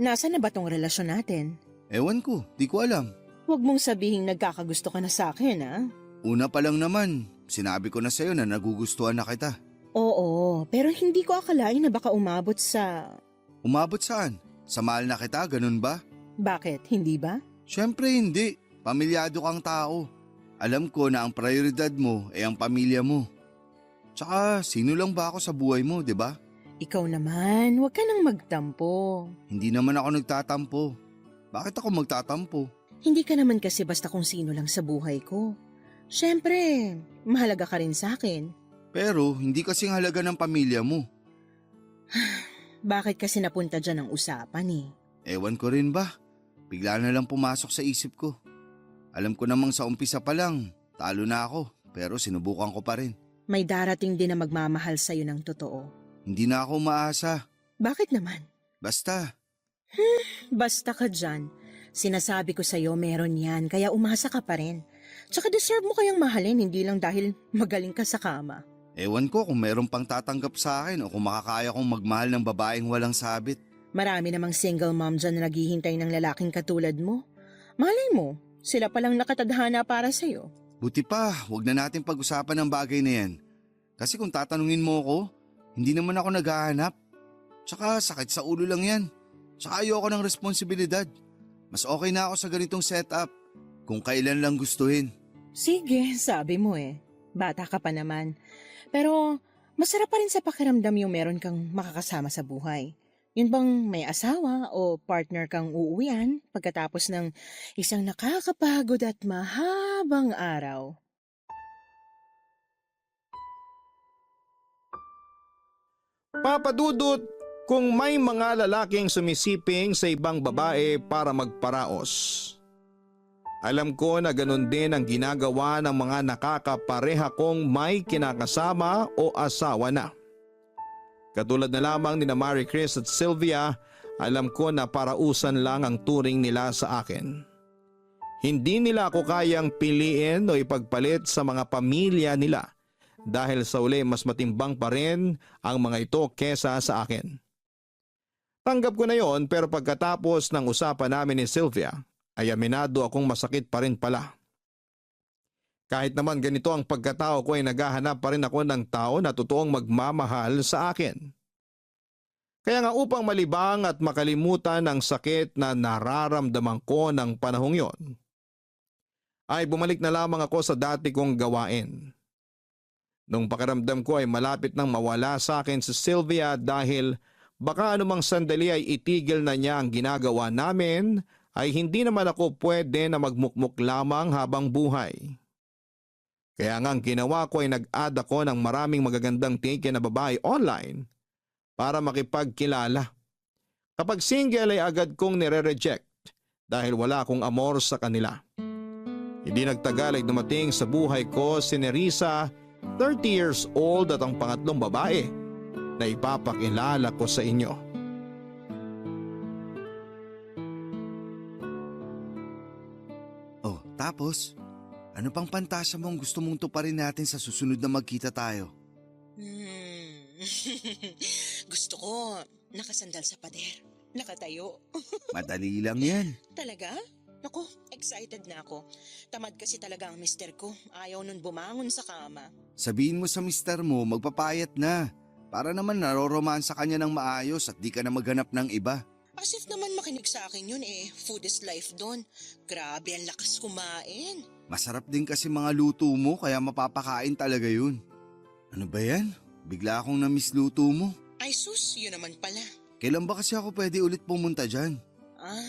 Nasaan na ba tong relasyon natin? Ewan ko, di ko alam. Huwag mong sabihing nagkakagusto ka na sa akin, ha? Una pa lang naman, sinabi ko na sa'yo na nagugustuhan na kita. Oo, pero hindi ko akalain na baka umabot sa... Umabot saan? Sa mahal na kita, ganun ba? Bakit? Hindi ba? Siyempre hindi. Pamilyado kang tao. Alam ko na ang prioridad mo ay ang pamilya mo. Tsaka, sino lang ba ako sa buhay mo, di ba? Ikaw naman, huwag ka nang magtampo. Hindi naman ako nagtatampo. Bakit ako magtatampo? Hindi ka naman kasi basta kung sino lang sa buhay ko. Siyempre, mahalaga ka rin sa akin. Pero, hindi kasing halaga ng pamilya mo. Bakit kasi napunta dyan ang usapan eh? Ewan ko rin ba? Bigla na lang pumasok sa isip ko. Alam ko namang sa umpisa pa lang, talo na ako, pero sinubukan ko pa rin. May darating din na magmamahal sa'yo ng totoo. Hindi na ako umaasa. Bakit naman? Basta, Basta ka dyan. Sinasabi ko sa'yo meron yan, kaya umasa ka pa rin. Tsaka deserve mo kayang mahalin, hindi lang dahil magaling ka sa kama. Ewan ko kung meron pang tatanggap sa akin o kung makakaya kong magmahal ng babaeng walang sabit. Marami namang single mom dyan na naghihintay ng lalaking katulad mo. Malay mo, sila palang nakatadhana para sa'yo. Buti pa, wag na natin pag-usapan ng bagay na yan. Kasi kung tatanungin mo ako, hindi naman ako naghahanap. Tsaka sakit sa ulo lang yan. Tsaka ayoko ng responsibilidad. Mas okay na ako sa ganitong setup kung kailan lang gustuhin. Sige, sabi mo eh. Bata ka pa naman. Pero masarap pa rin sa pakiramdam yung meron kang makakasama sa buhay. Yun bang may asawa o partner kang uuwian pagkatapos ng isang nakakapagod at mahabang araw? Papadudot, kung may mga lalaking sumisiping sa ibang babae para magparaos. Alam ko na ganun din ang ginagawa ng mga nakakapareha kong may kinakasama o asawa na. Katulad na lamang ni Marie Chris at Sylvia, alam ko na parausan lang ang turing nila sa akin. Hindi nila ako kayang piliin o ipagpalit sa mga pamilya nila dahil sa uli mas matimbang pa rin ang mga ito kesa sa akin. Tanggap ko na yon, pero pagkatapos ng usapan namin ni Sylvia ay aminado akong masakit pa rin pala. Kahit naman ganito ang pagkatao ko ay naghahanap pa rin ako ng tao na totoong magmamahal sa akin. Kaya nga upang malibang at makalimutan ang sakit na nararamdaman ko ng panahong yon, ay bumalik na lamang ako sa dati kong gawain. Nung pakiramdam ko ay malapit nang mawala sa akin si Sylvia dahil baka anumang sandali ay itigil na niya ang ginagawa namin, ay hindi naman ako pwede na magmukmuk lamang habang buhay. Kaya nga ang ginawa ko ay nag-add ako ng maraming magagandang tike na babae online para makipagkilala. Kapag single ay agad kong nire-reject dahil wala akong amor sa kanila. Hindi nagtagal ay dumating sa buhay ko si Nerissa, 30 years old at ang pangatlong babae na ipapakilala ko sa inyo. Oh, tapos? Ano pang pantasya mong gusto mong tuparin natin sa susunod na magkita tayo? Gusto ko nakasandal sa pader, nakatayo. Madali lang yan. Talaga? Naku, excited na ako. Tamad kasi talaga ang mister ko. Ayaw nun bumangon sa kama. Sabihin mo sa mister mo magpapayat na. Para naman naroromansa kanya ng maayos at di ka na maghanap ng iba. As if naman makinig sa akin yun eh. Food is life doon. Grabe, ang lakas kumain. Masarap din kasi mga luto mo kaya mapapakain talaga yun. Ano ba yan? Bigla akong na-miss luto mo. Ay sus, yun naman pala. Kailan ba kasi ako pwede ulit pumunta dyan?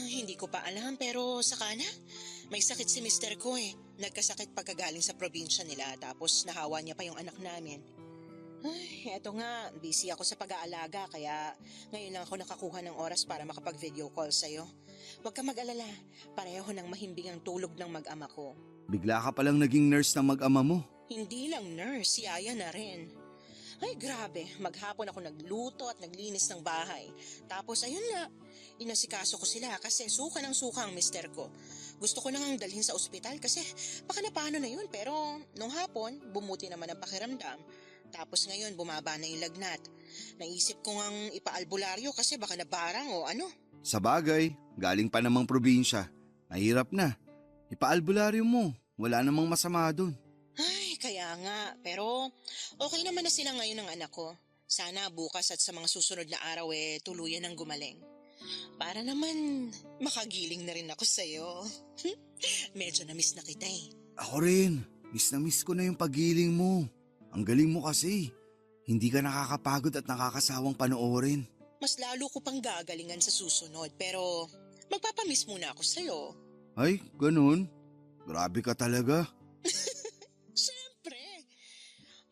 Hindi ko pa alam pero saka na. May sakit si mister ko eh. Nagkasakit pagkagaling sa probinsya nila tapos nahawa niya pa yung anak namin. Ay, eto nga, busy ako sa pag-aalaga kaya ngayon lang ako nakakuha ng oras para makapag-video call sa'yo. Huwag ka mag-alala, pareho ng mahimbing ang tulog ng mag-ama ko. Bigla ka palang naging nurse ng mag-ama mo. Hindi lang nurse, si Aya na rin. Ay grabe, maghapon ako nagluto at naglinis ng bahay. Tapos ayun nga, inasikaso ko sila kasi suka ng suka ang mister ko. Gusto ko nang dalhin sa ospital kasi baka na paano na yun pero nung hapon bumuti naman ang pakiramdam. Tapos ngayon bumaba na yung lagnat. Naisip ko ngang ipaalbularyo kasi baka nabarang o ano. Sa bagay, galing pa namang probinsya. Mahirap na. Ipaalbularyo mo. Wala namang masama dun. Ay, kaya nga. Pero okay naman na sila ngayon ng anak ko. Sana bukas at sa mga susunod na araw tuluyan ng gumaling. Para naman makagiling na rin ako sa'yo. Medyo na-miss na kita eh. Ako rin. Miss na miss ko na yung pagiling mo. Ang galing mo kasi. Hindi ka nakakapagod at nakakasawang panoorin. Mas lalo ko pang gagalingan sa susunod pero magpapamiss muna ako sa'yo. Ay, ganun? Grabe ka talaga. Siyempre.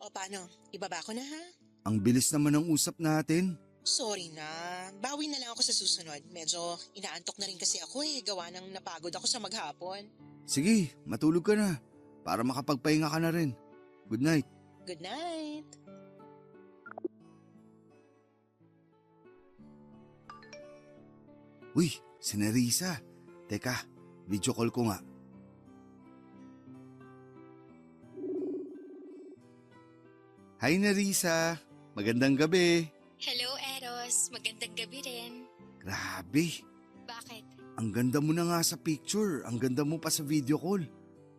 O paano, ibaba ko na ha? Ang bilis naman ng usap natin. Sorry na, bawi na lang ako sa susunod. Medyo inaantok na rin kasi ako gawa ng napagod ako sa maghapon. Sige, matulog ka na. Para makapagpahinga ka na rin. Good night. Good night. Uy, si Nerissa. Teka, video call ko nga. Hi Nerissa, magandang gabi. Hello, Eros. Magandang gabi rin. Grabe, Bakit? ang ganda mo na nga sa picture, ang ganda mo pa sa video call.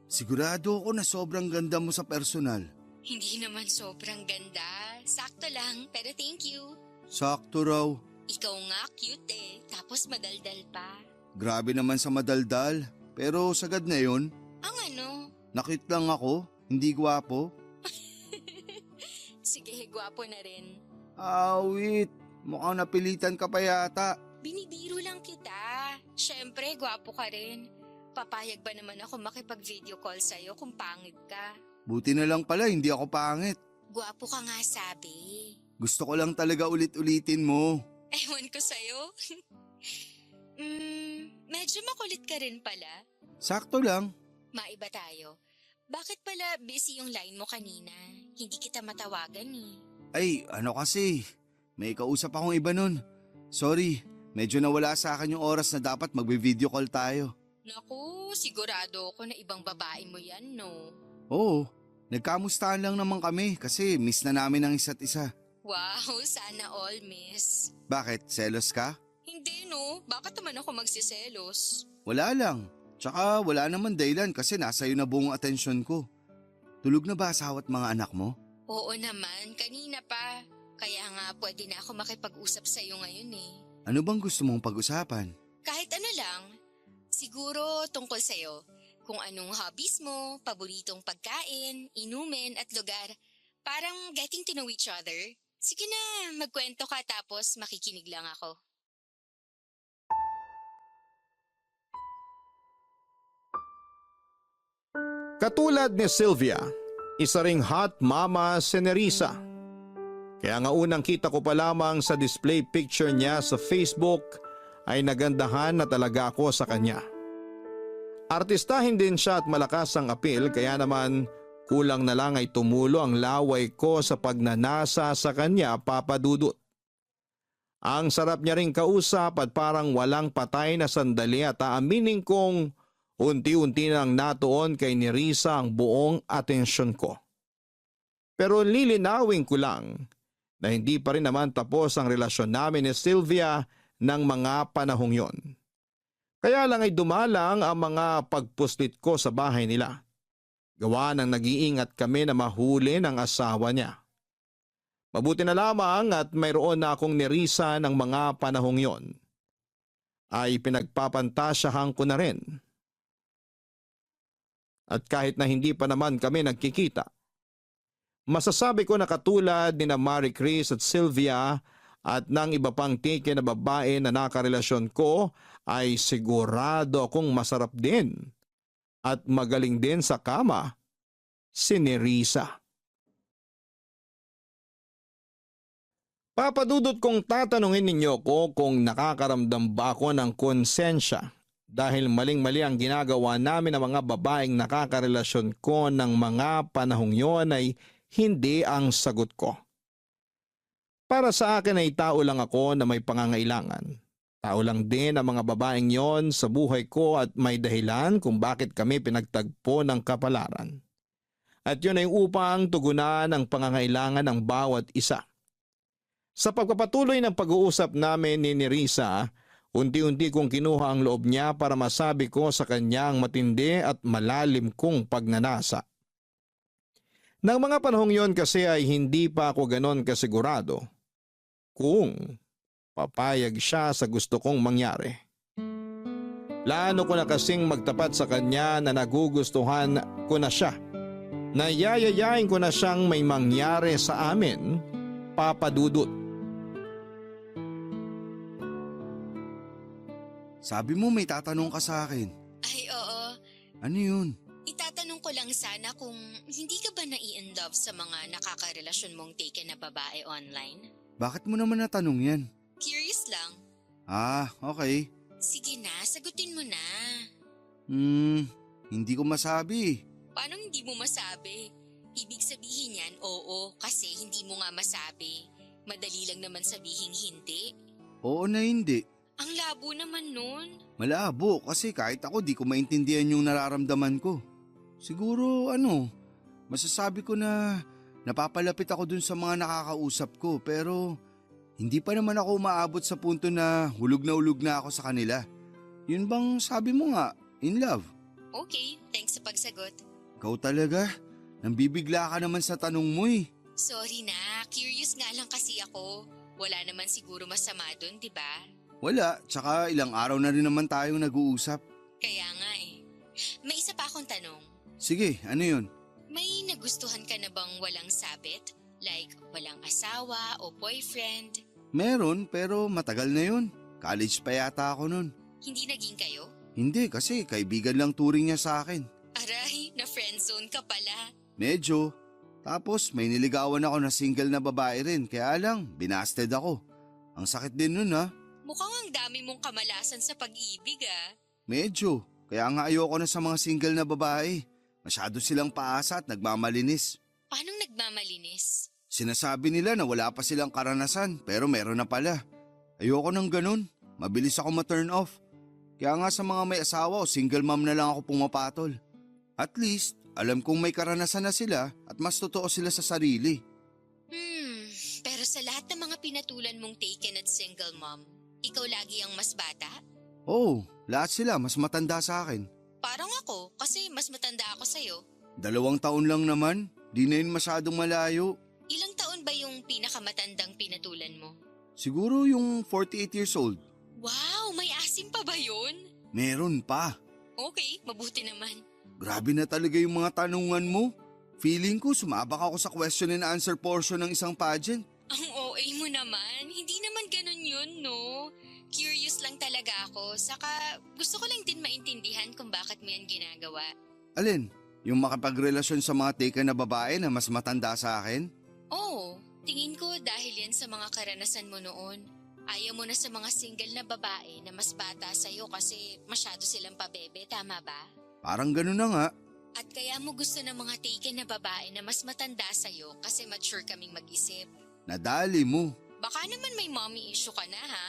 Sigurado ako na sobrang ganda mo sa personal. Hindi naman sobrang ganda. Sakto lang, pero thank you. Sakto raw. Ikaw nga cute eh, tapos madaldal pa. Grabe naman sa madaldal. Pero sagad na yun, Ang ano? nakit lang ako, hindi gwapo. Sige, gwapo na rin. Awit, mukhang napilitan ka pa yata. Binibiro lang kita. Siyempre, gwapo ka rin. Papayag ba naman ako makipag-video call sa'yo kung pangit ka? Buti na lang pala, hindi ako pangit. Gwapo ka nga sabi. Gusto ko lang talaga ulit-ulitin mo. Ewan ko sa'yo. Medyo makulit ka rin pala. Sakto lang. Maiba tayo. Bakit pala busy yung line mo kanina? Hindi kita matawagan eh. Ay, ano kasi, may kausap akong iba nun. Sorry, medyo nawala sa akin yung oras na dapat magbe-video call tayo. Naku, sigurado ako na ibang babae mo yan, no? Oo, nagkamustahan lang naman kami kasi miss na namin ang isa't isa. Wow, sana all, miss. Bakit, selos ka? Hindi, no? Bakit naman ako magsiselos? Wala lang. Tsaka wala naman dahilan kasi nasa iyo na buong atensyon ko. Tulog na ba asawa at mga anak mo? Oo naman, kanina pa. Kaya nga pwede na ako makipag-usap sa'yo ngayon eh. Ano bang gusto mong pag-usapan? Kahit ano lang. Siguro tungkol sa'yo. Kung anong hobbies mo, paboritong pagkain, inumin at lugar. Parang getting to know each other. Sige na, magkwento ka tapos makikinig lang ako. Katulad ni Sylvia, isa ring hot mama si Nerissa. Kaya nga unang kita ko pa lamang sa display picture niya sa Facebook ay nagandahan na talaga ako sa kanya. Artistahin din siya at malakas ang apil kaya naman kulang na lang ay tumulo ang laway ko sa pagnanasa sa kanya, Papa Dudut. Ang sarap niya ring kausap at parang walang patay na sandali at aaminin kong unti-unti nang natuon kay Nerissa ang buong atensyon ko. Pero lilinawin ko lang na hindi pa rin naman tapos ang relasyon namin ni Sylvia ng mga panahong yon. Kaya lang ay dumalang ang mga pagpuslit ko sa bahay nila. Gawa ng nag-iingat kami na mahuli ng asawa niya. Mabuti na lamang at mayroon na akong Nerissa ng mga panahong yon. Ay pinagpapantasyahan ko na rin. At kahit na hindi pa naman kami nagkikita, masasabi ko na katulad ni na Marie Chris at Sylvia at ng iba pang tike na babae na nakarelasyon ko ay sigurado akong masarap din at magaling din sa kama si Nerissa. Papadudot kong tatanungin ninyo ko kung nakakaramdam ba ako ng konsensya dahil maling-mali ang ginagawa namin ng mga babaeng nakakarelasyon ko ng mga panahong yon ay hindi ang sagot ko. Para sa akin ay tao lang ako na may pangangailangan. Tao lang din ang mga babaeng yon sa buhay ko at may dahilan kung bakit kami pinagtagpo ng kapalaran. At yun ay upang tugunan ang pangangailangan ng bawat isa. Sa pagpapatuloy ng pag-uusap namin ni Nerissa, unti-unti kong kinuha ang loob niya para masabi ko sa kanya ang matindi at malalim kong pagnanasa. Nang mga panahong yon kasi ay hindi pa ako ganon kasigurado kung papayag siya sa gusto kong mangyari. Plano ko na kasing magtapat sa kanya na nagugustuhan ko na siya. Nayayayain ko na siyang may mangyari sa amin, Papa Dudut. Sabi mo may tatanong ka sa akin. Ay, oo. Ano yun? Itatanong ko lang sana kung hindi ka ba nai-inlove sa mga nakakarelasyon mong taken na babae online? Bakit mo naman natanong yan? Curious lang. Ah, okay. Sige na, sagutin mo na. Hindi ko masabi. Paano hindi mo masabi? Ibig sabihin yan, oo, kasi hindi mo nga masabi. Madali lang naman sabihin hindi. Oo na hindi. Ang labo naman nun. Malabo kasi kahit ako di ko maintindihan yung nararamdaman ko. Siguro masasabi ko na napapalapit ako dun sa mga nakakausap ko pero hindi pa naman ako umaabot sa punto na hulog na ako sa kanila. Yun bang sabi mo nga, in love? Okay, thanks sa pagsagot. Ikaw talaga, nambibigla ka naman sa tanong mo eh. Sorry na, curious nga lang kasi ako. Wala naman siguro masama dun, di ba? Wala, tsaka ilang araw na rin naman tayong nag-uusap. Kaya nga eh. May isa pa akong tanong. Sige, ano yun? May nagustuhan ka na bang walang sabit? Like walang asawa o boyfriend? Meron pero matagal na yun. College pa yata ako nun. Hindi naging kayo? Hindi kasi kaibigan lang turing niya sa akin. Aray, na friendzone ka pala. Medyo. Tapos may niligawan ako na single na babae rin kaya lang binasted ako. Ang sakit din nun ha. Mukhang ang dami mong kamalasan sa pag-ibig ah. Medyo. Kaya nga ayoko na sa mga single na babae. Masyado silang paasa at nagmamalinis. Paano nagmamalinis? Sinasabi nila na wala pa silang karanasan pero meron na pala. Ayoko ng ganun. Mabilis ako ma-turn off. Kaya nga sa mga may asawa o single mom na lang ako pumapatol. At least, alam kong may karanasan na sila at mas totoo sila sa sarili. Pero sa lahat ng mga pinatulan mong taken at single mom, ikaw lagi ang mas bata? Oo, lahat sila mas matanda sa akin. Parang ako, kasi mas matanda ako sa'yo. 2 taon lang naman, di na yun masyadong malayo. Ilang taon ba yung pinakamatandang pinatulan mo? Siguro yung 48 years old. Wow, may asim pa ba yun? Meron pa. Okay, mabuti naman. Grabe na talaga yung mga tanungan mo. Feeling ko sumabak ako sa question and answer portion ng isang pageant. Ang OA mo naman, hindi naman ganun yun, no? Curious lang talaga ako, saka gusto ko lang din maintindihan kung bakit mo yan ginagawa. Alin? Yung makapagrelasyon sa mga taken na babae na mas matanda sa akin? Oo, tingin ko dahil yan sa mga karanasan mo noon. Ayaw mo na sa mga single na babae na mas bata sa'yo kasi masyado silang pabebe, tama ba? Parang ganun na nga. At kaya mo gusto ng mga taken na babae na mas matanda sa'yo kasi mature kaming mag-isip. Nadali mo. Baka naman may mommy issue ka na ha?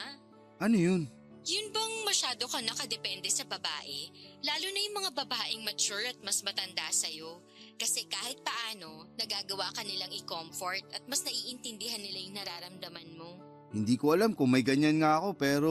Ano yun? Yun bang masyado ka nakadepende sa babae? Lalo na yung mga babaeng mature at mas matanda sa'yo. Kasi kahit paano, nagagawa ka nilang i-comfort at mas naiintindihan nila yung nararamdaman mo. Hindi ko alam kung may ganyan nga ako pero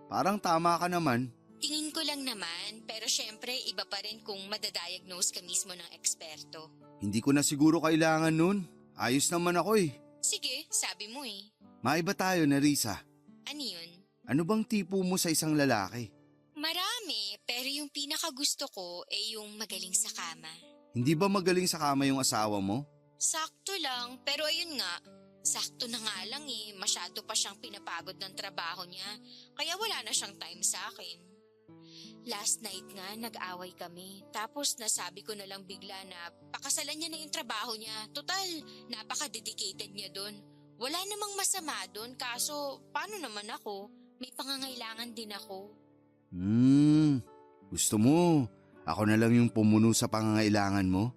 parang tama ka naman. Tingin ko lang naman, pero syempre iba pa rin kung madadiagnose ka mismo ng eksperto. Hindi ko na siguro kailangan nun. Ayos naman ako eh. Sige, sabi mo eh. Maiba tayo na Risa. Ano yun? Ano bang tipo mo sa isang lalaki? Marami, pero yung pinakagusto ko ay yung magaling sa kama. Hindi ba magaling sa kama yung asawa mo? Sakto lang, pero ayun nga, sakto na nga lang eh, masyado pa siyang pinapagod ng trabaho niya, kaya wala na siyang time sa akin. Last night nga, nag-away kami, tapos nasabi ko na lang bigla na pakasalan niya na yung trabaho niya, total, napaka-dedicated niya dun. Wala namang masama dun, kaso paano naman ako? May pangangailangan din ako. Gusto mo, ako na lang yung pumuno sa pangangailangan mo?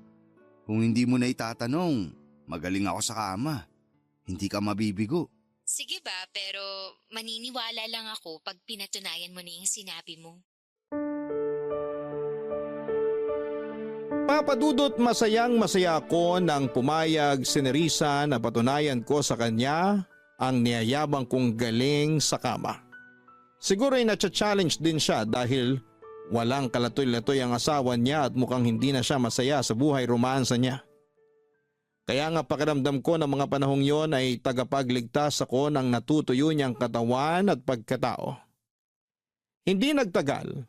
Kung hindi mo na itatanong, magaling ako sa kama. Hindi ka mabibigo. Sige ba, pero maniniwala lang ako pag pinatunayan mo na yung sinabi mo. Papadudot masayang masaya ako nang pumayag si Nerissa na patunayan ko sa kanya ang niyayabang kong galing sa kama. Siguro ay natcha-challenge din siya dahil walang kalatoy-latoy ang asawa niya at mukhang hindi na siya masaya sa buhay romansa niya. Kaya nga pakiramdam ko ng mga panahong yon ay tagapagligtas ako ng natutuyo niyang katawan at pagkatao. Hindi nagtagal.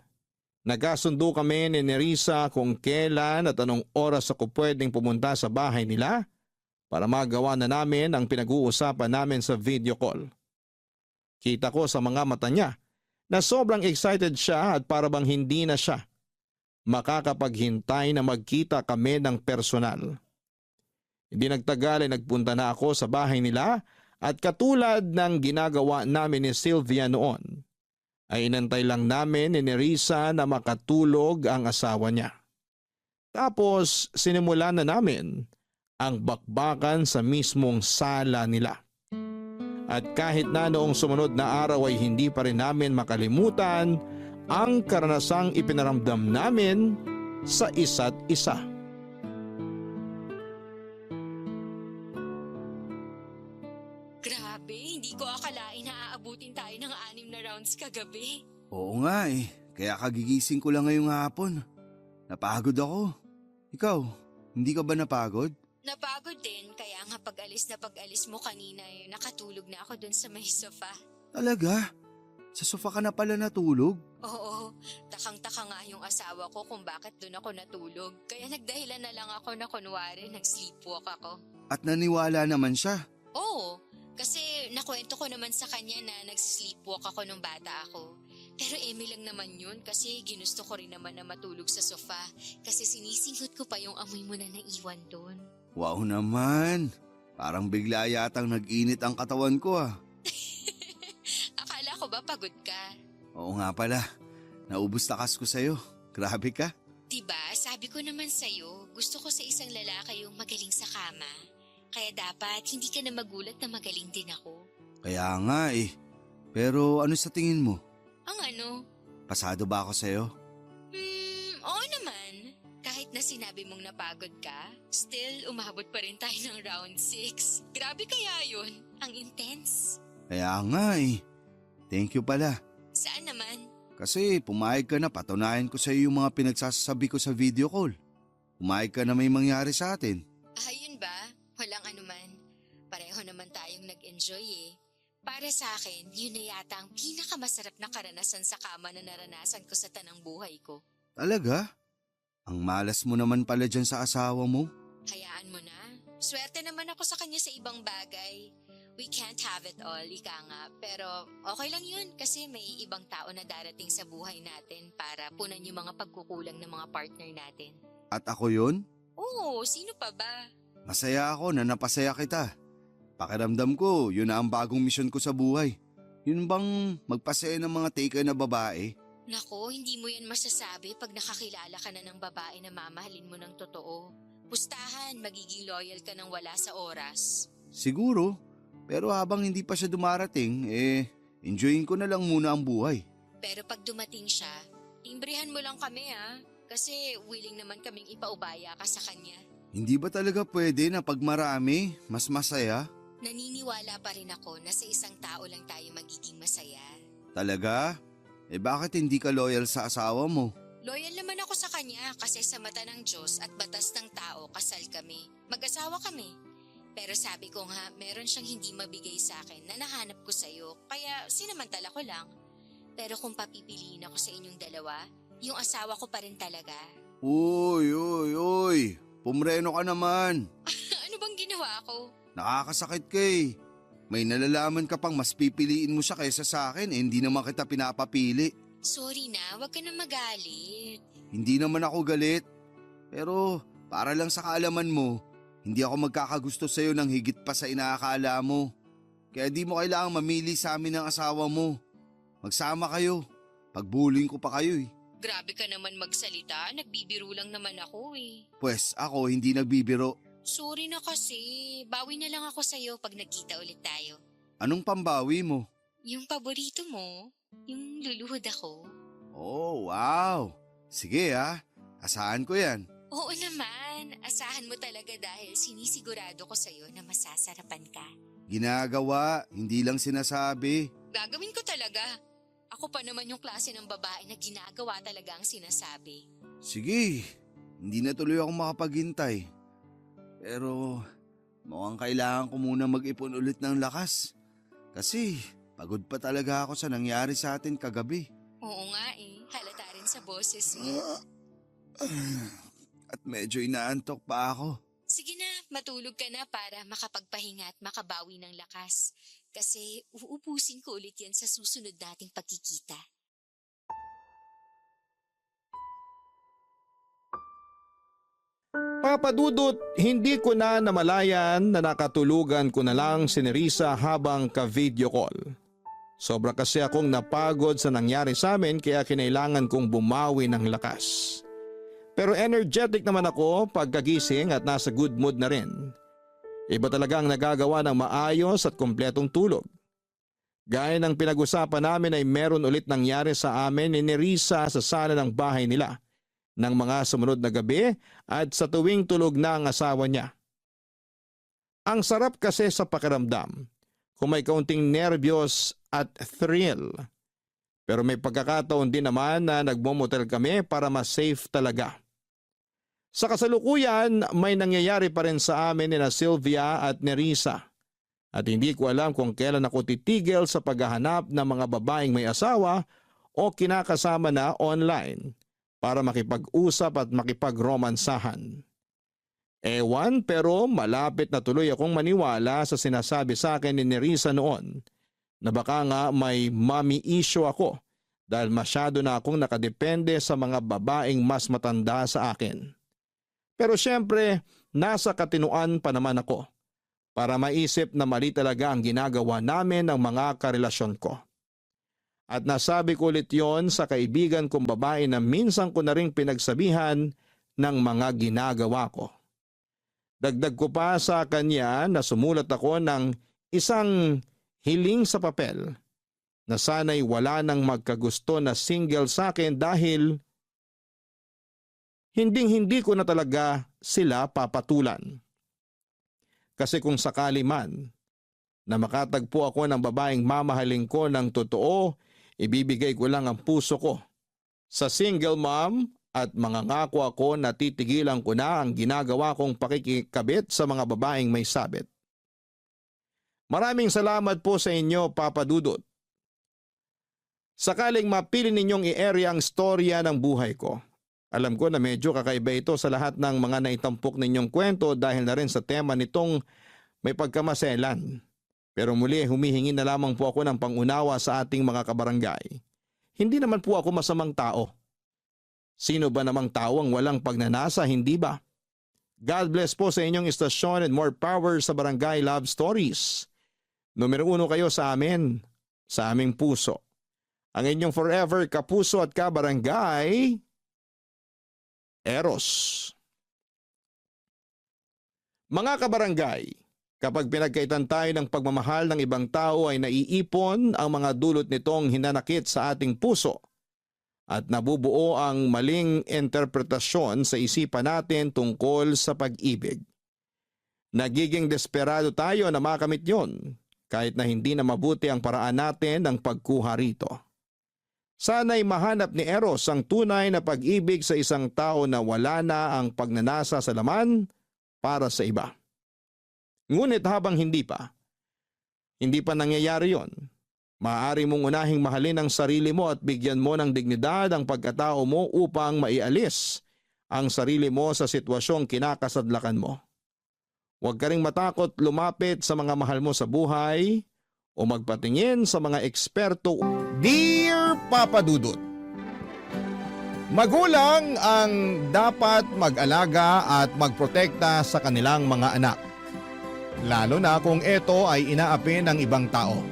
Nagkasundo kami ni Nerissa kung kailan at anong oras ako pwedeng pumunta sa bahay nila para magawa na namin ang pinag-uusapan namin sa video call. Kita ko sa mga mata niya na sobrang excited siya at para bang hindi na siya makakapaghintay na magkita kami ng personal. Hindi nagtagal ay nagpunta na ako sa bahay nila at katulad ng ginagawa namin ni Sylvia noon, ay inantay lang namin ni Nerissa na makatulog ang asawa niya. Tapos sinimulan na namin ang bakbakan sa mismong sala nila. At kahit na noong sumunod na araw ay hindi pa rin namin makalimutan ang karanasang ipinaramdam namin sa isa't isa. Grabe, hindi ko akalain na aabutin tayo ng 6 na rounds kagabi. Oo nga eh, kaya kagigising ko lang ngayong hapon. Napagod ako. Ikaw, hindi ka ba napagod? Napagod din, kaya nga pag-alis mo kanina nakatulog na ako dun sa may sofa. Talaga? Sa sofa ka na pala natulog? Oo, takang-taka nga yung asawa ko kung bakit dun ako natulog. Kaya nagdahilan na lang ako na kunwari nag-sleepwalk ako. At naniwala naman siya. Oo, kasi nakwento ko naman sa kanya na nagsisleepwalk ako nung bata ako. Pero eme lang naman yun kasi ginusto ko rin naman na matulog sa sofa kasi sinisinghot ko pa yung amoy mo na naiwan doon. Wow naman. Parang bigla yatang nag-init ang katawan ko ah. Akala ko ba pagod ka? Oo nga pala. Naubos takas ko sa'yo. Grabe ka. Diba, sabi ko naman sa'yo, gusto ko sa isang lalaki yung magaling sa kama. Kaya dapat hindi ka na magulat na magaling din ako. Kaya nga eh. Pero ano sa tingin mo? Ang ano? Pasado ba ako sa'yo? Oo naman. Kahit na sinabi mong napagod ka, still umabot pa rin tayo ng round 6. Grabe kaya yun? Ang intense. Kaya nga eh. Thank you pala. Saan naman? Kasi pumayag ka na patunayan ko sa'yo yung mga pinagsasabi ko sa video call. Pumayag ka na may mangyari sa atin. Yun ba? Walang anuman. Pareho naman tayong nag-enjoy eh. Para sa akin, yun na yata ang pinakamasarap na karanasan sa kama na naranasan ko sa tanang buhay ko. Talaga? Ang malas mo naman pala dyan sa asawa mo. Hayaan mo na. Swerte naman ako sa kanya sa ibang bagay. We can't have it all, ika nga. Pero okay lang yun kasi may ibang tao na darating sa buhay natin para punan yung mga pagkukulang ng mga partner natin. At ako yun? Oo, sino pa ba? Masaya ako na napasaya kita. Pakiramdam ko, yun na ang bagong misyon ko sa buhay. Yun bang magpasaya ng mga taken na babae? Nako, hindi mo yan masasabi pag nakakilala ka na ng babae na mamahalin mo ng totoo. Pustahan, magiging loyal ka ng wala sa oras. Siguro, pero habang hindi pa siya dumarating, enjoyin ko na lang muna ang buhay. Pero pag dumating siya, timbrihan mo lang kami kasi willing naman kaming ipaubaya ka sa kanya. Hindi ba talaga pwede na pag marami, mas masaya? Naniniwala pa rin ako na sa isang tao lang tayo magiging masaya. Talaga? Bakit hindi ka loyal sa asawa mo? Loyal naman ako sa kanya kasi sa mata ng Diyos at batas ng tao kasal kami. Mag-asawa kami. Pero sabi ko nga, meron siyang hindi mabigay sa akin na nahanap ko sa'yo kaya sinamantala ko lang. Pero kung papipiliin ako sa inyong dalawa, yung asawa ko pa rin talaga. Uy! Pumreno ka naman. Ano bang ginawa ko? Nakakasakit ka eh. May nalalaman ka pang mas pipiliin mo siya kaysa sa akin hindi naman kita pinapapili. Sorry na, wag ka na magalit. Hindi naman ako galit. Pero para lang sa kaalaman mo, hindi ako magkakagusto sa'yo ng higit pa sa inaakala mo. Kaya di mo kailangang mamili sa amin ng asawa mo. Magsama kayo. Pagbuling ko pa kayo eh. Grabe ka naman magsalita, nagbibiro lang naman ako eh. Pwes ako hindi nagbibiro. Sorry na kasi, bawi na lang ako sa'yo pag nagkita ulit tayo. Anong pambawi mo? Yung paborito mo, yung luluhod ako. Oh, wow. Sige asahan ko yan. Oo naman, asahan mo talaga dahil sinisigurado ko sa'yo na masasarapan ka. Ginagawa, hindi lang sinasabi. Gagawin ko talaga. Ako pa naman yung klase ng babae na ginagawa talaga ang sinasabi. Sige, hindi na tuloy ako makapaghintay. Pero mukhang kailangan ko muna mag-ipon ulit ng lakas. Kasi pagod pa talaga ako sa nangyari sa atin kagabi. Oo nga halata rin sa boses mo. At medyo inaantok pa ako. Sige na, matulog ka na para makapagpahinga at makabawi ng lakas. Kasi uubusin ko ulit yan sa susunod nating pagkikita. Papadudot, hindi ko na namalayan na nakatulugan ko na lang si Nerissa habang ka-video call. Sobra kasi akong napagod sa nangyari sa amin kaya kinailangan kong bumawi ng lakas. Pero energetic naman ako pagkagising at nasa good mood na rin. Iba talagang nagagawa ng maayos at kumpletong tulog. Gaya ng pinag-usapan namin ay meron ulit nangyari sa amin ni Nerissa sa sala ng bahay nila ng mga sumunod na gabi at sa tuwing tulog na ang asawa niya. Ang sarap kasi sa pakiramdam kung may kaunting nervyos at thrill. Pero may pagkakataon din naman na nagmomotel kami para mas safe talaga. Sa kasalukuyan, may nangyayari pa rin sa amin ni Sylvia at Nerissa. At hindi ko alam kung kailan ako titigil sa paghahanap ng mga babaeng may asawa o kinakasama na online para makipag-usap at makipag-romansahan. Ewan, pero malapit na tuloy akong maniwala sa sinasabi sa akin ni Nerissa noon na baka nga may mommy issue ako dahil masyado na akong nakadepende sa mga babaeng mas matanda sa akin. Pero syempre, nasa katinuan pa naman ako para maisip na mali talaga ang ginagawa namin ng mga karelasyon ko. At nasabi ko ulit yon sa kaibigan kong babae na minsan ko na ring pinagsabihan ng mga ginagawa ko. Dagdag ko pa sa kanya na sumulat ako ng isang hiling sa papel na sana'y wala nang magkagusto na single sa akin dahil hinding-hindi ko na talaga sila papatulan. Kasi kung sakali man na makatagpo ako ng babaeng mamahalin ko ng totoo, ibibigay ko lang ang puso ko sa single mom at mangangako ako na titigilan ko na ang ginagawa kong pakikikabit sa mga babaeng may sabit. Maraming salamat po sa inyo, Papa Dudut. Sakaling mapili ninyong i-area ang storya ng buhay ko. Alam ko na medyo kakaiba ito sa lahat ng mga naitampok ninyong kwento dahil na rin sa tema nitong may pagkamaselan. Pero muli humihingi na lamang po ako ng pangunawa sa ating mga kabarangay. Hindi naman po ako masamang tao. Sino ba namang tao ang walang pagnanasa, hindi ba? God bless po sa inyong istasyon and more power sa Barangay Love Stories. Numero 1 kayo sa amin, sa aming puso. Ang inyong forever kapuso at kabarangay, Eros. Mga kabarangay, kapag pinagkaitan tayo ng pagmamahal ng ibang tao ay naiipon ang mga dulot nitong hinanakit sa ating puso at nabubuo ang maling interpretasyon sa isipan natin tungkol sa pag-ibig. Nagiging desperado tayo na makamit yon kahit na hindi na mabuti ang paraan natin ng pagkuha rito. Sana'y mahanap ni Eros ang tunay na pag-ibig sa isang tao na wala na ang pagnanasa sa laman para sa iba. Ngunit habang hindi pa nangyayari yon, maaari mong unahing mahalin ang sarili mo at bigyan mo ng dignidad ang pagkatao mo upang maialis ang sarili mo sa sitwasyong kinakasadlakan mo. Huwag ka ring matakot lumapit sa mga mahal mo sa buhay o magpatingin sa mga eksperto. Dear Papa Dudut, magulang ang dapat mag-alaga at magprotekta sa kanilang mga anak, lalo na kung ito ay inaapi ng ibang tao.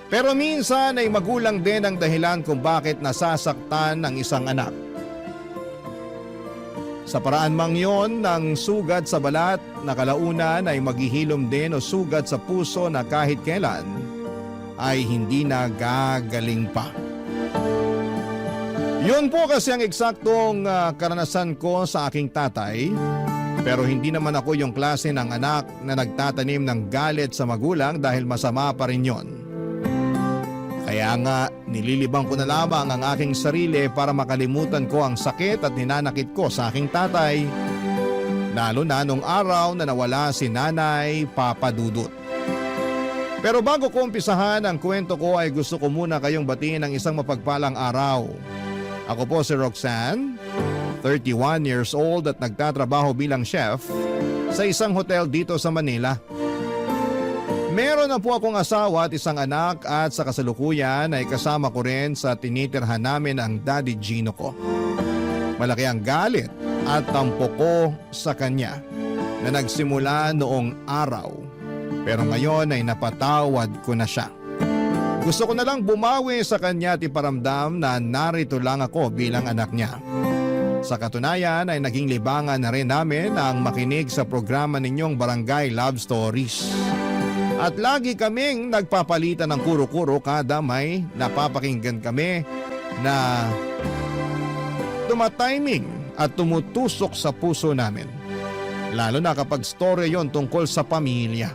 Pero minsan ay magulang din ang dahilan kung bakit nasasaktan ng isang anak. Sa paraan mang yon ng sugat sa balat na kalaunan ay maghihilom din o sugat sa puso na kahit kailan ay hindi na gagaling pa. Yun po kasi ang eksaktong karanasan ko sa aking tatay, pero hindi naman ako yung klase ng anak na nagtatanim ng galit sa magulang dahil masama pa rin yon. Kaya nga nililibang ko na lamang ang aking sarili para makalimutan ko ang sakit at ninanakit ko sa aking tatay, lalo na nung araw na nawala si Nanay Papa Dudut. Pero bago ko umpisahan ang kwento ko ay gusto ko muna kayong batiin ng isang mapagpalang araw. Ako po si Roxanne, 31 years old at nagtatrabaho bilang chef sa isang hotel dito sa Manila. Meron na po akong asawa at isang anak at sa kasalukuyan ay kasama ko rin sa tinitirhan namin ang Daddy Gino ko. Malaki ang galit at tampo ko sa kanya na nagsimula noong araw, pero ngayon ay napatawad ko na siya. Gusto ko na lang bumawi sa kanya at iparamdam na narito lang ako bilang anak niya. Sa katunayan ay naging libangan na rin namin ang makinig sa programa ninyong Barangay Love Stories. At lagi kaming nagpapalitan ng kuro-kuro kada may napapakinggan kami na tumatiming at tumutusok sa puso namin. Lalo na kapag story yon tungkol sa pamilya.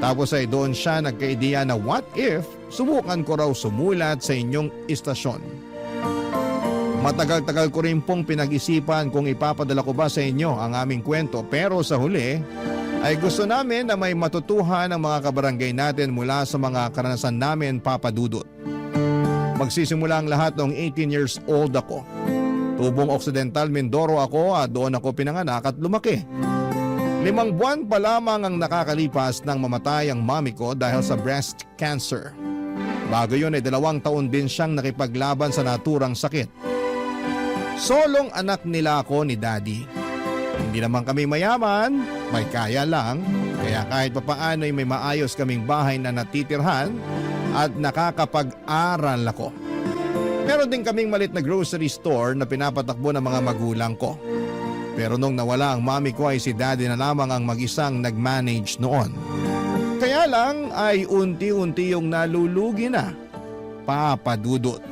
Tapos ay doon siya nagka-ideya na what if subukan ko raw sumulat sa inyong istasyon. Matagal-tagal ko rin pong pinag-isipan kung ipapadala ko ba sa inyo ang aming kwento, pero sa huli ay gusto namin na may matutuhan ang mga kabarangay natin mula sa mga karanasan namin, Papa Dudut. Magsisimula ang lahat noong 18 years old ako. Tubong Occidental Mindoro ako at doon ako pinanganak at lumaki. 5 buwan pa lamang ang nakakalipas nang mamatay ang mami ko dahil sa breast cancer. Bago yun ay 2 taon din siyang nakipaglaban sa naturang sakit. Solong anak nila ako ni Daddy. Hindi naman kami mayaman, may kaya lang, kaya kahit papaano ay may maayos kaming bahay na natitirhan at nakakapag-aral ako. Meron din kaming malit na grocery store na pinapatakbo ng mga magulang ko. Pero nung nawala ang mami ko ay si Daddy na lamang ang mag-isang nag-manage noon. Kaya lang ay unti-unti yung nalulugi na, Papa Dudut.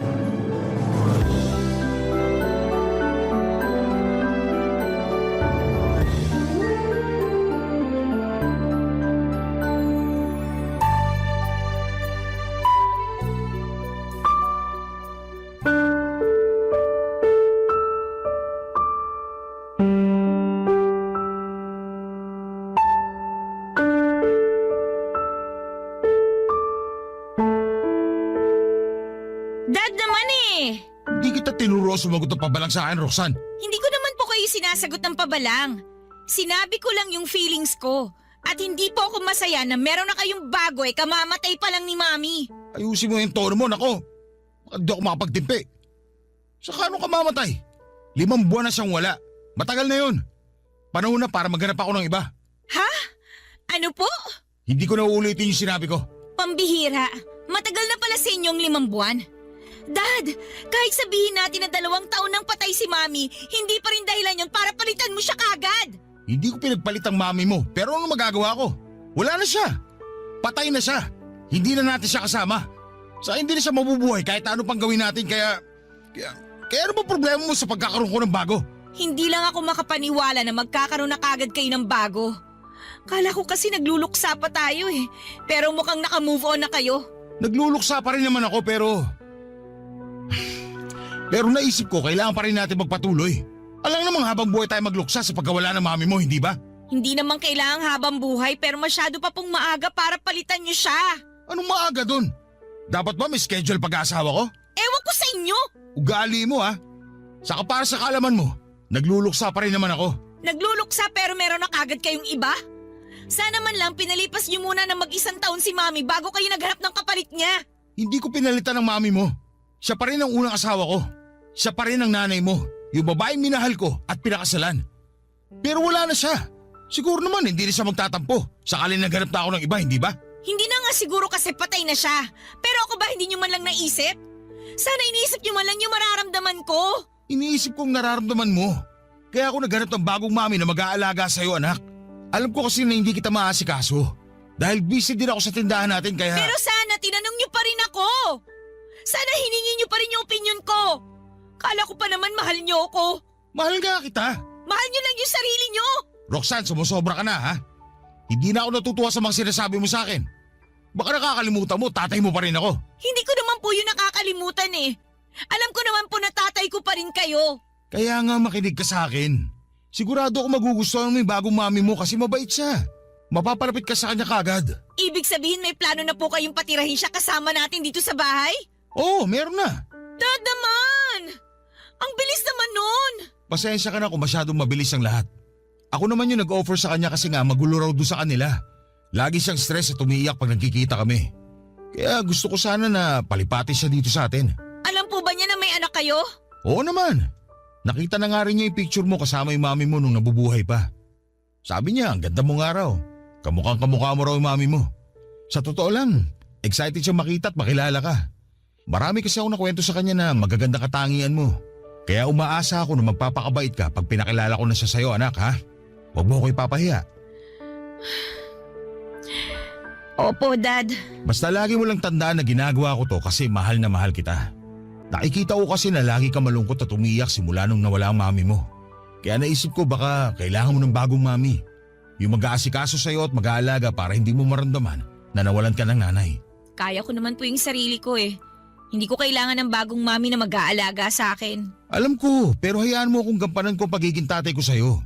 Dad naman eh! Hindi kita tinuro sumagot ng pabalang sa akin, Roxanne. Hindi ko naman po kayo sinasagot ng pabalang. Sinabi ko lang yung feelings ko. At hindi po ako masaya na meron na kayong bago kamamatay pa lang ni Mami. Ayusin mo yung tono mo, nako. Hindi ako makapagtimpi. Saka ano ka mamatay? 5 buwan na siyang wala. Matagal na yun. Panahon na para maghanap ako ng iba. Ha? Ano po? Hindi ko na uulitin yung sinabi ko. Pambihira. Matagal na pala sa inyong 5 buwan. Dad, kahit sabihin natin na 2 taon nang patay si Mami, hindi pa rin dahilan yun para palitan mo siya kagad. Hindi ko pinagpalit ang mami mo, pero ano magagawa ko? Wala na siya. Patay na siya. Hindi na natin siya kasama. Saka hindi na siya mabubuhay kahit ano pang gawin natin, kaya ano ba problema mo sa pagkakaroon ko ng bago? Hindi lang ako makapaniwala na magkakaroon na kagad kayo ng bago. Kala ko kasi nagluluksa pa tayo eh, pero mukhang naka-move on na kayo. Nagluluksa pa rin naman ako pero naisip ko kailangan pa rin natin magpatuloy. Alam namang habang buhay tayo magluksa sa pagkawala ng mami mo, hindi ba? Hindi naman kailangang habang buhay pero masyado pa pong maaga para palitan niyo siya. Anong maaga dun? Dapat ba may schedule pag-aasawa ko? Ewan ko sa inyo. Ugali mo ha. Saka para sa kaalaman mo, nagluluksa pa rin naman ako. Nagluluksa pero meron na kagad kayong iba? Sana man lang pinalipas niyo muna ng mag-1 taon si Mami bago kayo naghanap ng kapalit niya. Hindi ko pinalitan ng mami mo. Siya pa rin ang unang asawa ko. Siya pa rin ang nanay mo. Yung babaeng minahal ko at pinakasalan. Pero wala na siya. Siguro naman hindi na siya magtatampo. Sakali naghanap na ako ng iba, hindi ba? Hindi na nga siguro kasi patay na siya. Pero ako ba hindi niyo man lang naisip? Sana iniisip niyo man lang yung mararamdaman ko. Iniisip kong nararamdaman mo. Kaya ako naghanap ng bagong mami na mag-aalaga sa'yo, anak. Alam ko kasi na hindi kita maasikaso. Dahil busy din ako sa tindahan natin kaya… Pero sana tinanong niyo pa rin ako. Sana hiningi niyo pa rin yung opinion ko. Kala ko pa naman mahal niyo ako. Mahal nga kita. Mahal niyo lang yung sarili niyo. Roxanne, sumusobra ka na ha? Hindi na ako natutuwa sa mga sinasabi mo sa akin. Baka nakakalimutan mo, tatay mo pa rin ako. Hindi ko naman po yun nakakalimutan eh. Alam ko naman po na tatay ko pa rin kayo. Kaya nga makinig ka sa akin. Sigurado ako magugustuhan mo yung bagong mami mo kasi mabait siya. Mapapalapit ka sa kanya kagad. Ibig sabihin may plano na po kayong patirahin siya kasama natin dito sa bahay? Oo, meron na. Dad naman! Ang bilis naman nun! Pasensya ka na kung masyadong mabilis ang lahat. Ako naman yung nag-offer sa kanya kasi nga magulo raw doon sa kanila. Lagi siyang stress at umiiyak pag nagkikita kami. Kaya gusto ko sana na palipati siya dito sa atin. Alam po ba niya na may anak kayo? Oo naman. Nakita na nga rin niya yung picture mo kasama yung mami mo nung nabubuhay pa. Sabi niya, ang ganda mo nga raw. Kamukhang kamukha mo raw yung mami mo. Sa totoo lang, excited siya makita at makilala ka. Marami kasi ako nakwento sa kanya na magaganda katangian mo. Kaya umaasa ako na magpapakabait ka pag pinakilala ko na siya sa'yo, anak, ha? Huwag mo ko ipapahiya. Opo, Dad. Basta lagi mo lang tandaan na ginagawa ko to kasi mahal na mahal kita. Nakikita ko kasi na lagi ka malungkot at umiyak simula nung nawala ang mami mo. Kaya naisip ko baka kailangan mo ng bagong mami. Yung mag-aasikaso sa'yo at mag-aalaga para hindi mo maramdaman na nawalan ka ng nanay. Kaya ko naman po yung sarili ko eh. Hindi ko kailangan ng bagong mami na mag-aalaga sa akin. Alam ko, pero hayaan mo akong gampanan ko ang pagiging tatay ko sa'yo.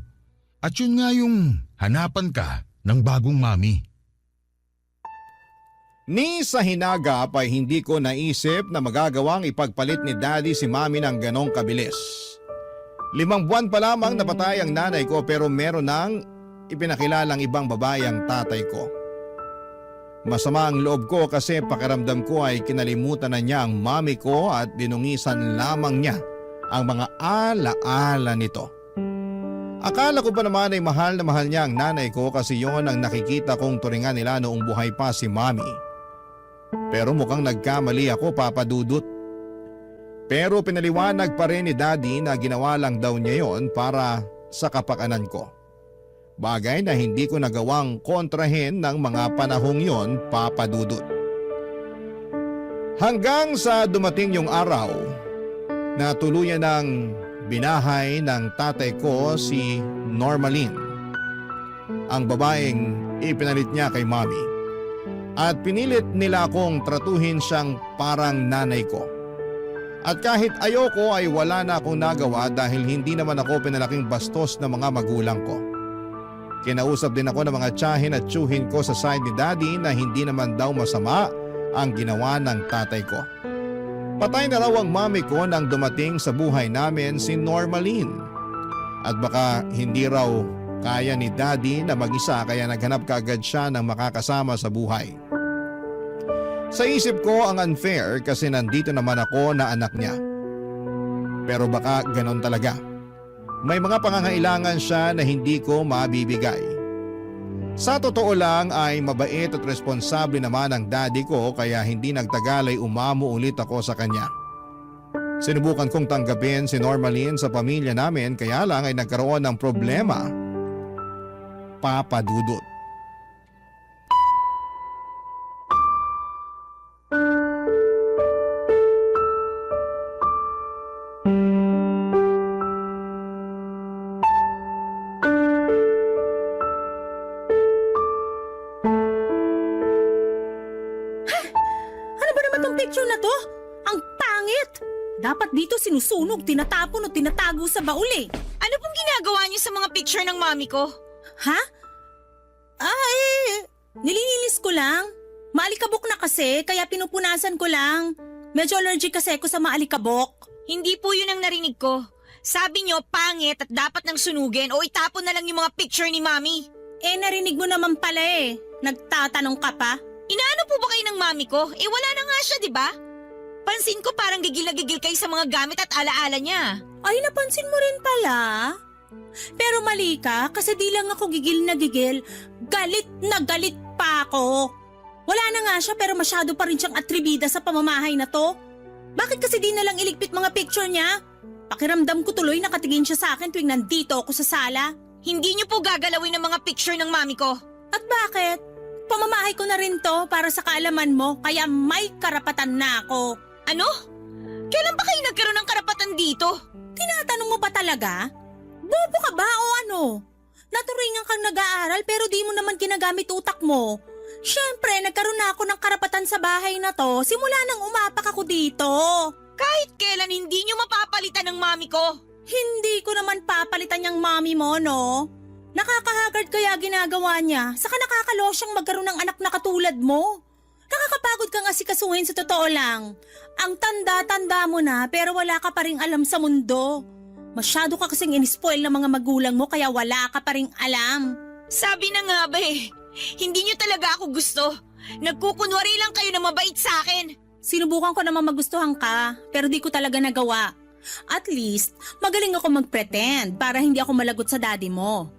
At yun nga yung hanapan ka ng bagong mami. Ni sa hinagap ay hindi ko naisip na magagawang ipagpalit ni Daddy si Mami ng ganong kabilis. 5 buwan pa lamang napatay ang nanay ko pero meron nang ipinakilalang ibang babae ang tatay ko. Masama ang loob ko kasi pakiramdam ko ay kinalimutan na niya ang mami ko at dinungisan lamang niya ang mga ala-ala nito. Akala ko pa naman ay mahal na mahal niya ang nanay ko kasi yon ang nakikita kong turingan nila noong buhay pa si Mami. Pero mukhang nagkamali ako, Papa Dudut. Pero pinaliwanag pa rin ni Daddy na ginawa lang daw niya yon para sa kapakanan ko. Bagay na hindi ko nagawang kontrahin ng mga panahong yon, Papa Dudut. Hanggang sa dumating yung araw na tuluyan ng binahay ng tatay ko si Normaline, ang babaeng ipinalit niya kay Mami. At pinilit nila akong tratuhin siyang parang nanay ko. At kahit ayoko ay wala na akong nagawa dahil hindi naman ako pinalaking bastos ng mga magulang ko. Kinausap din ako ng mga tiyahin at tiyuhin ko sa side ni Daddy na hindi naman daw masama ang ginawa ng tatay ko. Patay na raw ang mami ko nang dumating sa buhay namin si Normaline. At baka hindi raw kaya ni Daddy na mag-isa kaya naghanap kaagad siya ng makakasama sa buhay. Sa isip ko ang unfair kasi nandito naman ako na anak niya. Pero baka ganon talaga. May mga pangangailangan siya na hindi ko mabibigay. Sa totoo lang ay mabait at responsable naman ang daddy ko kaya hindi nagtagal ay umamo ulit ako sa kanya. Sinubukan kong tanggapin si Normaline sa pamilya namin kaya lang ay nagkaroon ng problema, Papa Dudut. Picture na to? Ang pangit! Dapat dito sinusunog, tinatapon o tinatago sa baul eh. Ano pong ginagawa niyo sa mga picture ng mami ko? Ha? Nililinis ko lang. Maalikabok na kasi, kaya pinupunasan ko lang. Medyo allergic kasi ako sa maalikabok. Hindi po yun ang narinig ko. Sabi niyo pangit at dapat nang sunugin o itapon na lang yung mga picture ni mami. Narinig mo naman pala eh. Nagtatanong ka pa? Inaano po ba kayo ng mami ko? Wala na nga siya, di ba? Pansin ko parang gigil na gigil kayo sa mga gamit at alaala niya. Ay, napansin mo rin pala. Pero mali ka, kasi di lang ako gigil na gigil. Galit na galit pa ako. Wala na nga siya pero masyado pa rin siyang atribida sa pamamahay na to. Bakit kasi di na lang iligpit mga picture niya? Pakiramdam ko tuloy nakatingin siya sa akin tuwing nandito ako sa sala. Hindi niyo po gagalawin ang mga picture ng mami ko. At bakit? Pamamahay ko na rin to para sa kaalaman mo kaya may karapatan na ako. Ano? Kailan pa kayo nagkaroon ng karapatan dito? Tinatanong mo pa talaga? Bobo ka ba o ano? Naturingan kang nag-aaral pero di mo naman ginagamit utak mo. Siyempre, nagkaroon na ako ng karapatan sa bahay na to simula nang umapak ako dito. Kahit kailan hindi niyo mapapalitan ng mami ko. Hindi ko naman papalitan yung mami mo, no? Nakakahagard kaya ginagawa niya, saka nakakalo siyang magkaroon ng anak na katulad mo. Nakakapagod ka nga sikasuhin sa totoo lang. Ang tanda-tanda mo na pero wala ka pa ring alam sa mundo. Masyado ka kasing inispoil ng mga magulang mo kaya wala ka pa ring alam. Sabi na nga ba hindi niyo talaga ako gusto. Nagkukunwari lang kayo na mabait sa akin. Sinubukan ko naman magustuhan ka pero di ko talaga nagawa. At least, magaling ako mag-pretend para hindi ako malagot sa daddy mo.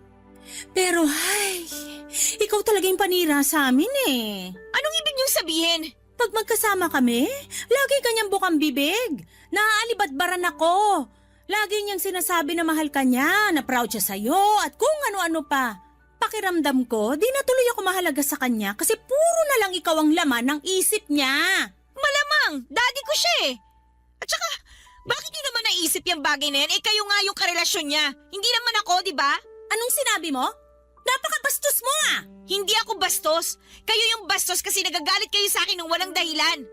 Pero ay, ikaw talaga yung panira sa amin eh. Anong ibig niyong sabihin? Pag magkasama kami, lagi kanyang bukang bibig. Naaalibadbaran ako. Lagi niyang sinasabi na mahal ka niya, na proud siya sa'yo at kung ano-ano pa. pakiramdam ko, di na tuloy ako mahalaga sa kanya kasi puro na lang ikaw ang laman ng isip niya. Malamang, daddy ko siya eh. At saka, bakit niyo naman naisip yung bagay na yan? Eh kayo nga yung karelasyon niya. Hindi naman ako, di ba? Anong sinabi mo? Napakabastos mo ah! Hindi ako bastos. Kayo yung bastos kasi nagagalit kayo sa akin ng walang dahilan.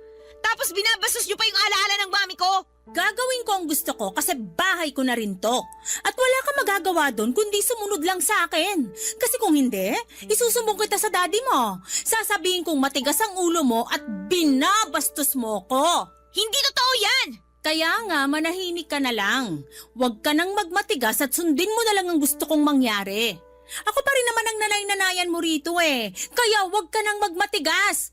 Tapos binabastos niyo pa yung alaala ng mami ko. Gagawin ko ang gusto ko kasi bahay ko na rin to. At wala kang magagawa doon kundi sumunod lang sa akin. Kasi kung hindi, isusumbong kita sa daddy mo. Sasabihin kong matigas ang ulo mo at binabastos mo ko. Hindi totoo yan! Kaya nga, manahimik ka na lang. Huwag ka nang magmatigas at sundin mo na lang ang gusto kong mangyari. Ako pa rin naman ang nanay-nanayan mo rito eh. Kaya huwag ka nang magmatigas.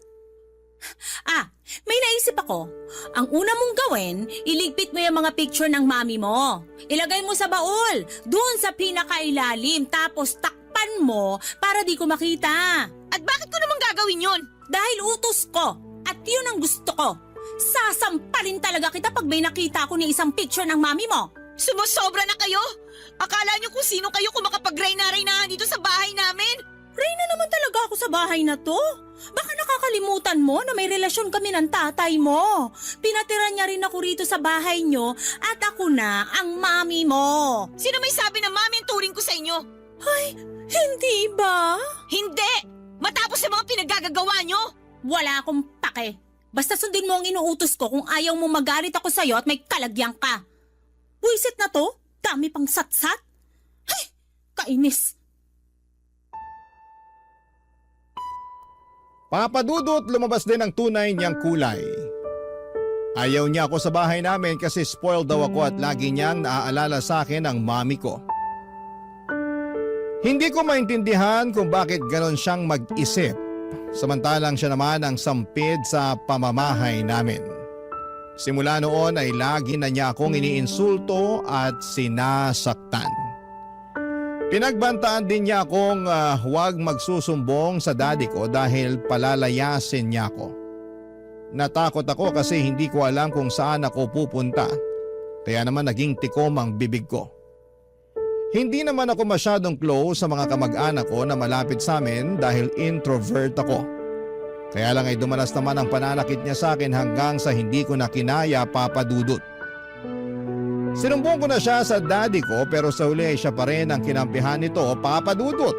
May naisip ako. Ang una mong gawin, iligpit mo yung mga picture ng mami mo. Ilagay mo sa baul, doon sa pinakailalim, tapos takpan mo para di ko makita. At bakit ko naman gagawin yun? Dahil utos ko, at yun ang gusto ko. Sasampalin talaga kita pag may nakita ko ni isang picture ng mami mo. Sumusobra na kayo? Akala niyo kung sino kayo kung makapag-reyna-reynahan dito sa bahay namin? Reyna naman talaga ako sa bahay na to. Baka nakakalimutan mo na may relasyon kami ng tatay mo. Pinatira niya rin ako rito sa bahay nyo at ako na ang mami mo. Sino may sabi na mami ang turing ko sa inyo? Ay, hindi ba? Hindi! Matapos sa mga pinaggagawa nyo! Wala akong pake. Basta sundin mo ang inuutos ko kung ayaw mo magalit ako sa'yo at may kalagyan ka. Buisit na to? Dami pang satsat? Ay, kainis. Papadudot lumabas din ang tunay niyang kulay. Ayaw niya ako sa bahay namin kasi spoiled daw ako at lagi niyang naaalala sa akin ang mami ko. Hindi ko maintindihan kung bakit ganon siyang mag-isip, samantalang siya naman ang sampid sa pamamahay namin. Simula noon ay lagi na niya akong iniinsulto at sinasaktan. Pinagbantaan din niya akong huwag magsusumbong sa daddy ko dahil palalayasin niya ako. Natakot ako kasi hindi ko alam kung saan ako pupunta, kaya naman naging tikom ang bibig ko. Hindi naman ako masyadong close sa mga kamag-anak ko na malapit sa amin dahil introvert ako. Kaya lang ay dumanas naman ang pananakit niya sa akin hanggang sa hindi ko na kinaya, Papa Dudut. Sinumbong ko na siya sa daddy ko pero sa huli ay siya pa rin ang kinampihan nito, Papa Dudut.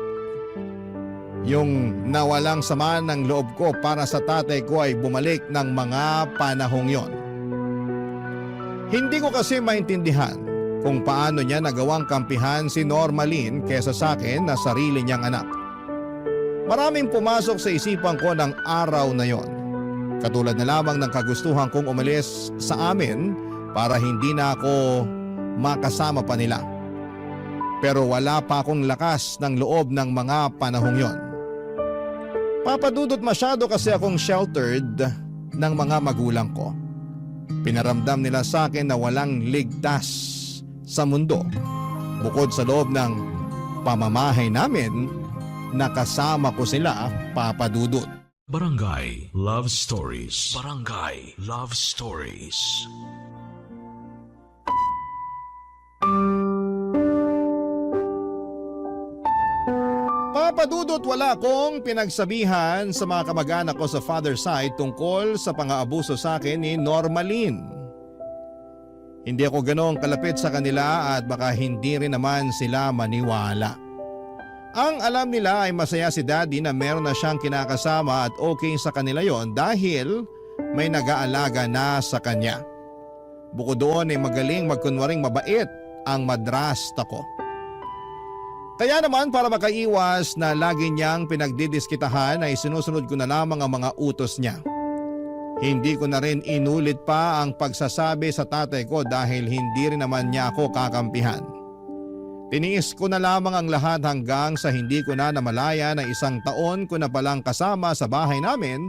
Yung nawalang sama ng loob ko para sa tatay ko ay bumalik ng mga panahong yon. Hindi ko kasi maintindihan kung paano niya nagawang kampihan si Normalin kesa sa akin na sarili niyang anak. Maraming pumasok sa isipan ko ng araw na yon. Katulad na lamang ng kagustuhan kong umalis sa amin para hindi na ako makasama pa nila. Pero wala pa akong lakas ng loob ng mga panahong yon. Papadudot masyado kasi akong sheltered ng mga magulang ko. Pinaramdam nila sa akin na walang ligtas sa mundo bukod sa loob ng pamamahay namin na kasama ko sila, Papa Dudut. Barangay Love Stories. Barangay Love Stories. Papa Dudut, wala akong pinagsabihan sa mga kamag-anak ko sa father side tungkol sa pang-aabuso sa akin ni Normalin. Hindi ako ganoong kalapit sa kanila at baka hindi rin naman sila maniwala. Ang alam nila ay masaya si daddy na meron na siyang kinakasama at okay sa kanila yon dahil may nag-aalaga na sa kanya. Bukod doon ay magaling magkunwaring mabait ang madrasta ko. Kaya naman para makaiwas na lagi niyang pinagdidiskitahan ay sinusunod ko na lamang ang mga utos niya. Hindi ko na rin inulit pa ang pagsasabi sa tatay ko dahil hindi rin naman niya ako kakampihan. Tiniis ko na lamang ang lahat hanggang sa hindi ko na namalaya na 1 taon ko na palang kasama sa bahay namin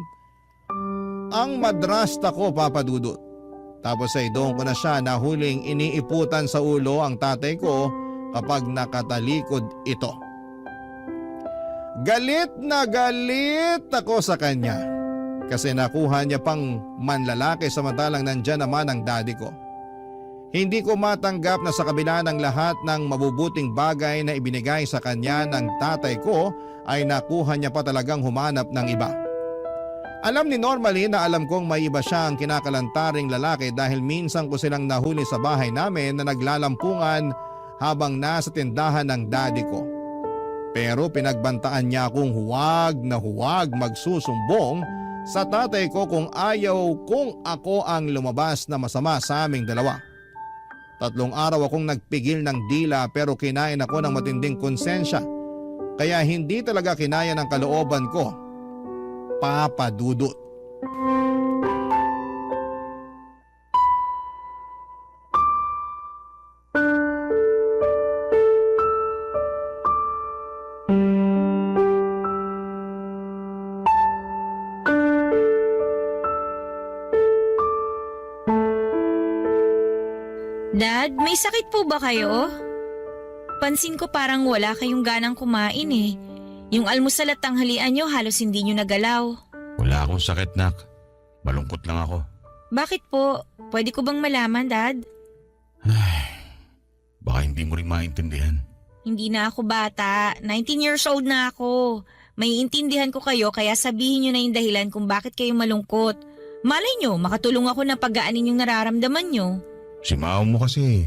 ang madrasta ko, Papa Dudut. Tapos ay doon ko na siya na huling iniiputan sa ulo ang tatay ko kapag nakatalikod ito. Galit na galit ako sa kanya kasi nakuha niya pang manlalaki samantalang nandyan naman ang daddy ko. Hindi ko matanggap na sa kabila ng lahat ng mabubuting bagay na ibinigay sa kanya ng tatay ko ay nakuha niya pa talagang humanap ng iba. Alam ni Normally na alam kong may iba siyang kinakalantaring lalaki dahil minsan ko silang nahuli sa bahay namin na naglalampungan habang nasa tindahan ng daddy ko. Pero pinagbantaan niya akong huwag na huwag magsusumbong sa tatay ko kung ayaw kung ako ang lumabas na masama sa aming dalawa. 3 araw akong nagpigil ng dila pero kinain ako ng matinding konsensya. Kaya hindi talaga kinaya ng kalooban ko. Papa Dudut. Dad, may sakit po ba kayo? Pansin ko parang wala kayong ganang kumain eh. Yung almusal at tanghalian nyo halos hindi nyo nagalaw. Wala akong sakit, nak. Malungkot lang ako. Bakit po? Pwede ko bang malaman, Dad? Baka hindi mo rin maintindihan. Hindi na ako bata. 19 years old na ako. May intindihan ko kayo kaya sabihin nyo na yung dahilan kung bakit kayo malungkot. Malay nyo, makatulong ako na pagaanin yung nararamdaman nyo. Si mao mo kasi,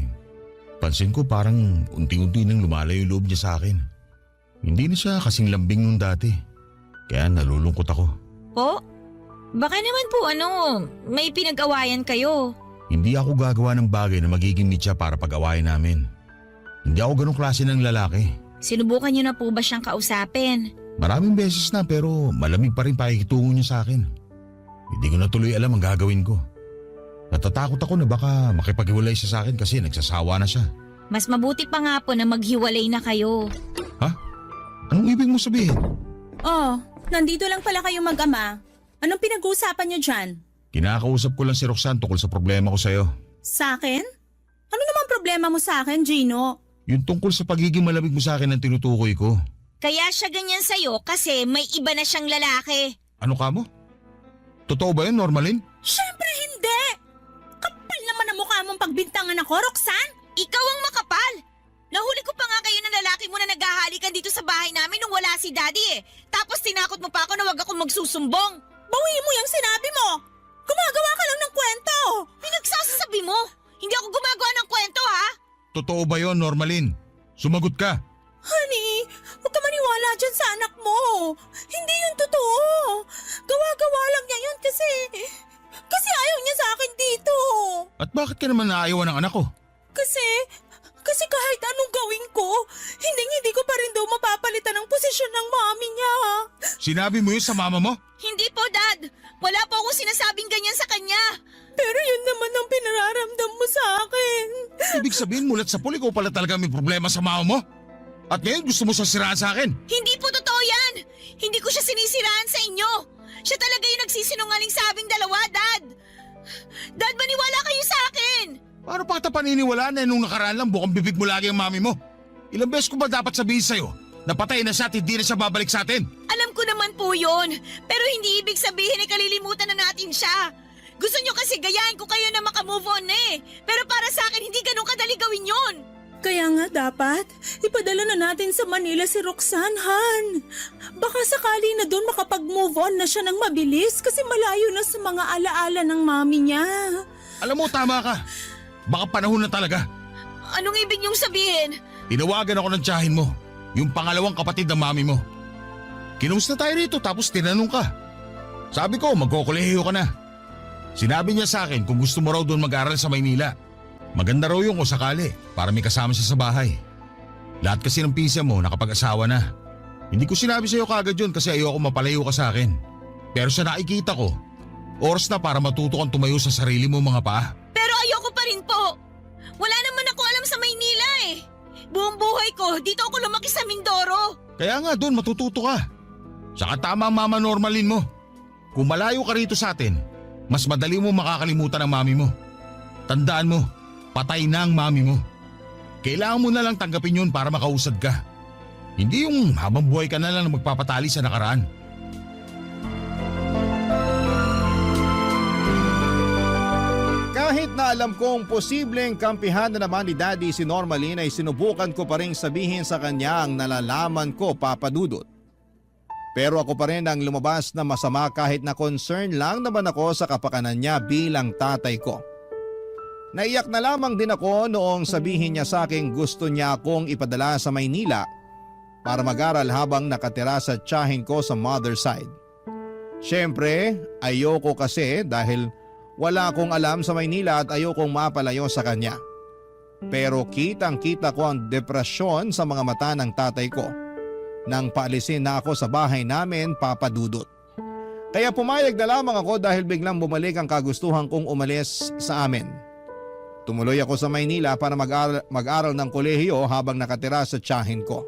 pansin ko parang unti-unti nang lumalayo yung loob niya sa akin. Hindi na siya kasing lambing nung dati. Kaya nalulungkot ako. Po? Baka naman po may pinag-awayan kayo. Hindi ako gagawa ng bagay na magiging mitya para pag-awayan namin. Hindi ako ganong klase ng lalaki. Sinubukan nyo na po ba siyang kausapin? Maraming beses na pero malamig pa rin pakikitungo niya sa akin. Hindi ko na tuloy alam ang gagawin ko. Natatakot ako na baka makipaghiwalay siya sa akin kasi nagsasawa na siya. Mas mabuti pa nga po na maghiwalay na kayo. Ha? Anong ibig mo sabihin? Oh, nandito lang pala kayong mag-ama. Anong pinag-uusapan niyo dyan? Kinakausap ko lang si Roxanne tungkol sa problema ko sa'yo. Sa akin? Ano naman problema mo sa akin, Gino? Yung tungkol sa pagiging malamig mo sa akin ang tinutukoy ko. Kaya siya ganyan sa'yo kasi may iba na siyang lalaki. Ano ka mo? Totoo ba yun, Normalin? Siyempre hindi! Kapal naman ang mukha mong pagbintangan ako, Roxanne! Ikaw ang makapal! Nahuli ko pa nga kayo ng lalaki mo na naghahalikan dito sa bahay namin nung wala si Daddy eh. Tapos tinakot mo pa ako na wag akong magsusumbong. Bawiin mo yung sinabi mo! Gumagawa ka lang ng kwento! Pinagsasabi mo? Hindi ako gumagawa ng kwento ha? Totoo ba yun, Normalin? Sumagot ka. Honey, huwag ka maniwala dyan sa anak mo. Hindi yun totoo. Gawa-gawa lang niya yun kasi ayaw niya sa akin dito. At bakit ka naman naayawan ng anak ko? Kasi kahit anong gawin ko, hindi ko pa rin daw mapapalitan ang posisyon ng mami niya. Sinabi mo yun sa mama mo? Hindi po, Dad. Wala po akong sinasabing ganyan sa kanya. Pero yun naman ang pinararamdam mo sa akin. Ibig sabihin mulat sa pool, ikaw pala talaga may problema sa mama mo? At ngayon gusto mo sasiraan sa akin? Hindi po totoo yan. Hindi ko siya sinisiraan sa inyo. Siya talaga yung nagsisinungaling sa aming dalawa, Dad. Dad, maniwala kayo sa akin. Paano pa kita paniniwalaan na nung nakaraan lang bukang bibig mo lagi ang mami mo? Ilang beses ko ba dapat sabihin sa'yo na patay na siya at hindi na siya babalik sa atin? Alam ko naman po yun. Pero hindi ibig sabihin na kalilimutan na natin siya. Gusto nyo kasi gayahin ko kayo na makamove on na eh. Pero para sa akin, hindi ganun kadali gawin yun. Kaya nga dapat, ipadala na natin sa Manila si Roxanne, Han. Baka sakali na doon makapag-move on na siya ng mabilis kasi malayo na sa mga alaala ng mami niya. Alam mo, tama ka. Baka panahon na talaga. Anong ibig niyong sabihin? Tinawagan ako ng tiyahin mo, yung pangalawang kapatid ng mami mo. Kinumusta tayo rito tapos tinanong ka. Sabi ko, magkokolehiyo ka na. Sinabi niya sa akin kung gusto mo raw doon mag-aral sa Maynila. Maganda raw yung kung sakali para may kasama siya sa bahay. Lahat kasi ng pisa mo nakapag-asawa na. Hindi ko sinabi sa iyo kagad yun kasi ayoko mapalayo ka sa akin. Pero sa nakikita ko, oras na para matuto kang tumayo sa sarili mo mga paa. Pero ayoko pa rin po. Wala naman ako alam sa Maynila eh. Buong buhay ko, dito ako lumaki sa Mindoro. Kaya nga doon matututo ka. Saka tama ang mama Normalin mo. Kung malayo ka rito sa atin, mas madali mo makakalimutan ang mami mo. Tandaan mo, patay na ang mami mo. Kailangan mo na lang tanggapin yun para makausad ka. Hindi yung habang buhay ka na lang magpapatali sa nakaraan. Kahit Kahit na alam kong posibleng kampihan na naman ni Daddy si Normalin ay sinubukan ko pa rin sabihin sa kanya ang nalalaman ko, Papa Dudut. Pero ako pa rin ang lumabas na masama kahit na concern lang naman ako sa kapakanan niya bilang tatay ko. Naiyak na lamang din ako noong sabihin niya sa akin gusto niya akong ipadala sa Maynila para mag-aral habang nakatira sa tiyahin ko sa mother side. Siyempre, ayoko kasi dahil wala akong alam sa Maynila at ayokong mapalayo sa kanya. Pero kitang-kita ko ang depresyon sa mga mata ng tatay ko nang paalisin na ako sa bahay namin, Papa Dudut. Kaya pumayag na lamang ako dahil biglang bumalik ang kagustuhan kong umalis sa amin. Tumuloy ako sa Maynila para mag-aral ng kolehiyo habang nakatira sa tiyahin ko.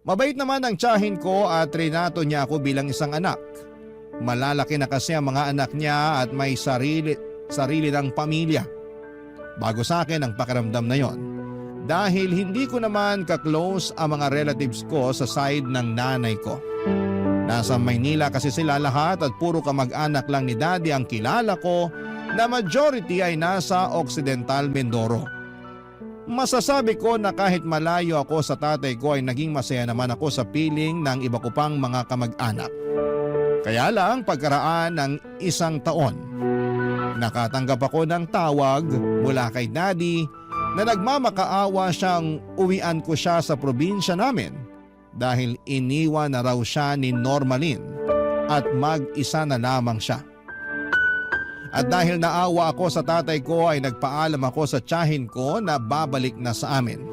Mabait naman ang tiyahin ko at trinato niya ako bilang isang anak. Malalaki na kasi ang mga anak niya at may sarili ng pamilya. Bago sa akin ang pakiramdam na yon. Dahil hindi ko naman ka-close ang mga relatives ko sa side ng nanay ko. Nasa Maynila kasi sila lahat at puro kamag-anak lang ni Daddy ang kilala ko na majority ay nasa Occidental Mindoro. Masasabi ko na kahit malayo ako sa tatay ko ay naging masaya naman ako sa piling ng iba ko pang mga kamag-anak. Kaya lang pagkaraan ng isang taon, nakatanggap ako ng tawag mula kay Daddy na nagmamakaawa siyang uwian ko siya sa probinsya namin dahil iniwan na raw siya ni Normalin at mag-isa na lamang siya. At dahil naawa ako sa tatay ko ay nagpaalam ako sa tiyahin ko na babalik na sa amin.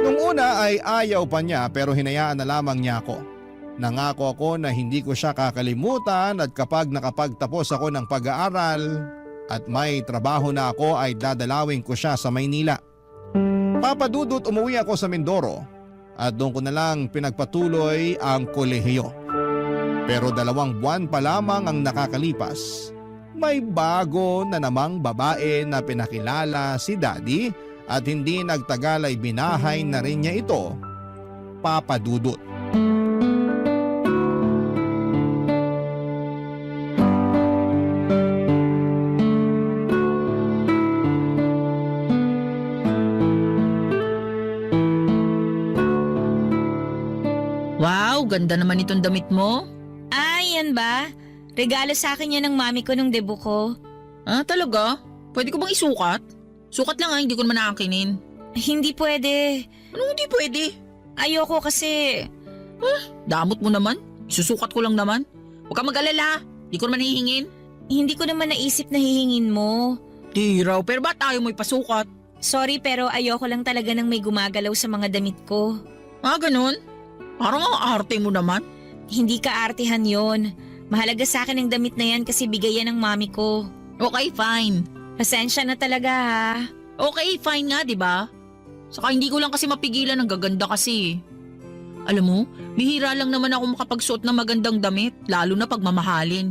Nung una ay ayaw pa niya pero hinayaan na lamang niya ako. Nangako ako na hindi ko siya kakalimutan at kapag nakapagtapos ako ng pag-aaral at may trabaho na ako ay dadalawin ko siya sa Maynila. Papa Dudut, umuwi ako sa Mindoro at doon ko na lang pinagpatuloy ang kolehiyo. Pero 2 buwan pa lamang ang nakakalipas. May bago na namang babae na pinakilala si Daddy at hindi nagtagal ay binahay na rin niya ito, Papa Dudut. Wow, ganda naman itong damit mo. Ay, yan ba? Regalo sa akin yan ng mami ko nung debut ko. Ah, talaga? Pwede ko bang isukat? Sukat lang hindi ko naman nakakinin. Hindi pwede. Anong hindi pwede? Ayoko kasi. Damot mo naman. Isusukat ko lang naman. Huwag kang mag-alala. Di ko naman hihingin. Hindi ko naman naisip na hihingin mo. Di raw, pero ba't ayaw mo ipasukat? Sorry pero ayoko lang talaga ng may gumagalaw sa mga damit ko. Ah, ganun? Parang ang arte mo naman. Hindi ka-artehan yon. Mahalaga sa akin ang damit na yan kasi bigay yan ng mami ko. Okay, fine. Pasensya na talaga ha. Okay, fine nga, di ba? Saka hindi ko lang kasi mapigilan, ang gaganda kasi. Alam mo, bihira lang naman ako makapagsuot ng magandang damit, lalo na pag mamahalin.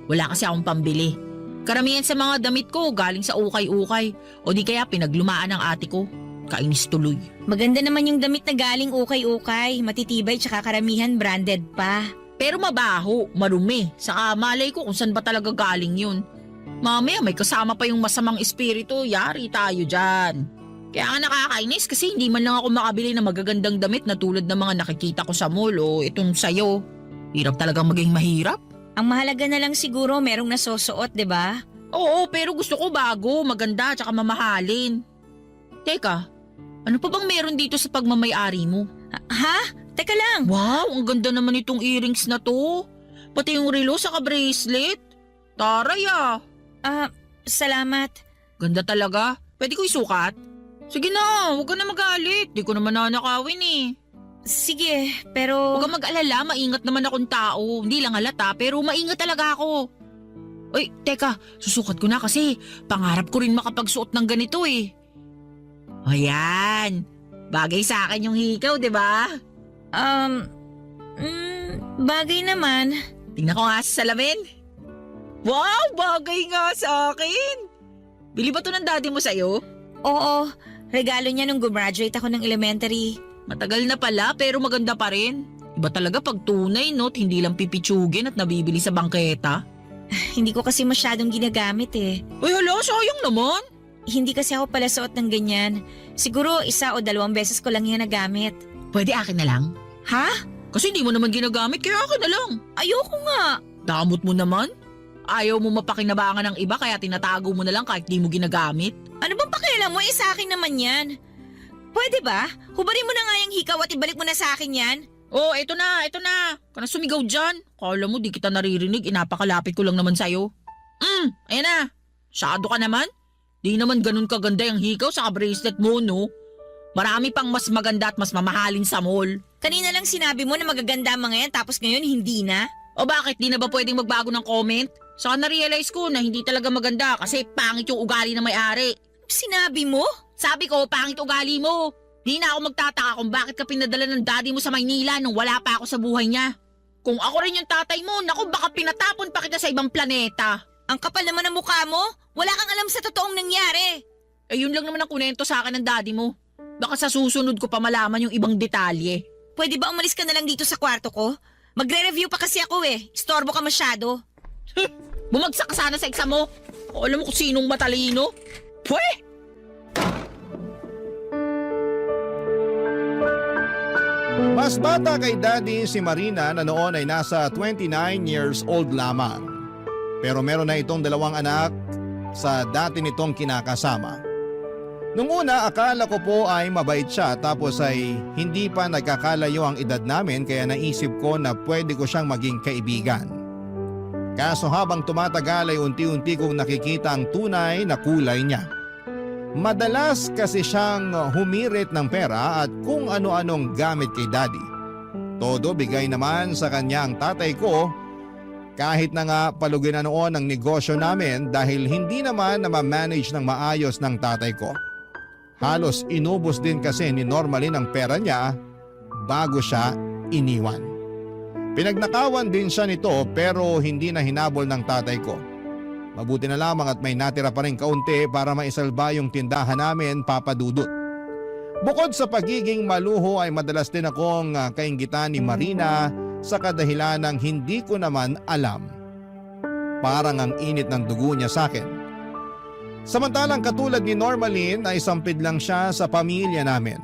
Wala kasi akong pambili. Karamihan sa mga damit ko galing sa ukay-ukay o di kaya pinaglumaan ng ate ko. Kainis tuloy. Maganda naman yung damit na galing ukay-ukay, matitibay tsaka karamihan branded pa. Pero mabaho, marumi. Saka malay ko kung saan ba talaga galing yun. Mamaya may kasama pa yung masamang espiritu, yari tayo dyan. Kaya nga nakakainis kasi hindi man lang ako makabili ng magagandang damit na tulad ng mga nakikita ko sa mall o itong sayo. Hirap talagang maging mahirap. Ang mahalaga na lang siguro merong nasusuot, di ba? Oo, pero gusto ko bago, maganda tsaka mamahalin. Teka, ano pa bang meron dito sa pagmamayari mo? Ha? Teka lang. Wow, ang ganda naman itong earrings na to. Pati yung relo saka bracelet. Taray ah. Salamat. Ganda talaga. Pwede ko isukat? Sige na, huwag ka na magalit. Di ko naman nanakawin eh. Sige, pero... Huwag kang mag-alala, maingat naman akong tao. Hindi lang halata, pero maingat talaga ako. Uy, teka, susukat ko na kasi pangarap ko rin makapagsuot ng ganito eh. Ayan, bagay sa akin yung hikaw, di ba? Bagay naman. Tingnan ko nga sa salamin. Wow, bagay nga sa akin. Bili ba to ng daddy mo sa'yo? Oo, regalo niya nung gumraduate ako ng elementary. Matagal na pala pero maganda pa rin. Iba talaga pag tunay, no? Hindi lang pipitsugin at nabibili sa bangketa. Hindi ko kasi masyadong ginagamit eh. Uy, hala, sayang naman. Hindi kasi ako pala suot ng ganyan. Siguro 1 o 2 beses ko lang yan nagamit. Pwede akin na lang? Ha? Kasi hindi mo naman ginagamit, kaya akin na lang. Ayoko nga. Damot mo naman. Ayaw mo mapakinabangan ng iba kaya tinatago mo na lang kahit di mo ginagamit. Ano bang pakialam mo? Sa akin naman yan. Pwede ba? Hubarin mo na nga yung hikaw at ibalik mo na sa akin yan. Oh, eto na. Kana sumigaw dyan. Kala mo di kita naririnig, inapakalapit ko lang naman sa'yo. Ayan na. Masyado ka naman. Di naman ganun kaganda yung hikaw sa bracelet mo, no? Marami pang mas maganda at mas mamahalin sa mall. Kanina lang sinabi mo na magaganda ang mga yan tapos ngayon hindi na. O bakit di na ba pwedeng magbago ng comment? Saka na-realize ko na hindi talaga maganda kasi pangit yung ugali ng may-ari. Sinabi mo? Sabi ko, pangit ugali mo. Di na ako magtataka kung bakit ka pinadala ng daddy mo sa Maynila nung wala pa ako sa buhay niya. Kung ako rin yung tatay mo, naku baka pinatapon pa kita sa ibang planeta. Ang kapal naman ng mukha mo. Wala kang alam sa totoong nangyari. Eh yun lang naman ang kunento sa akin ng daddy mo. Baka sa susunod ko pa malaman yung ibang detalye. Pwede ba umalis ka na lang dito sa kwarto ko? Magre-review pa kasi ako eh. Istorbo ka masyado. Bumagsak ka sana sa exam mo. O alam mo kung sinong matalino? Pweh! Mas bata kay Daddy si Marina na noon ay nasa 29 years old lamang. Pero meron na itong 2 anak sa dati nitong kinakasama. Nung una akala ko po ay mabait siya tapos ay hindi pa nagkakalayo ang edad namin kaya naisip ko na pwede ko siyang maging kaibigan. Kaso habang tumatagal ay unti-unti kong nakikita ang tunay na kulay niya. Madalas kasi siyang humirit ng pera at kung ano-anong gamit kay Daddy. Todo bigay naman sa kanya ang tatay ko kahit na nga palugin na noon ang negosyo namin dahil hindi naman na ma-manage ng maayos ng tatay ko. Halos inubos din kasi ni Normalin ang pera niya bago siya iniwan. Pinagnakawan din siya nito pero hindi na hinabol ng tatay ko. Mabuti na lamang at may natira pa rin kaunti para maisalba yung tindahan namin, Papa Dudut. Bukod sa pagiging maluho ay madalas din akong kainggitan ni Marina sa kadahilan ng hindi ko naman alam. Parang ang init ng dugo niya sa akin. Samantalang katulad ni Normalin ay sampid lang siya sa pamilya namin.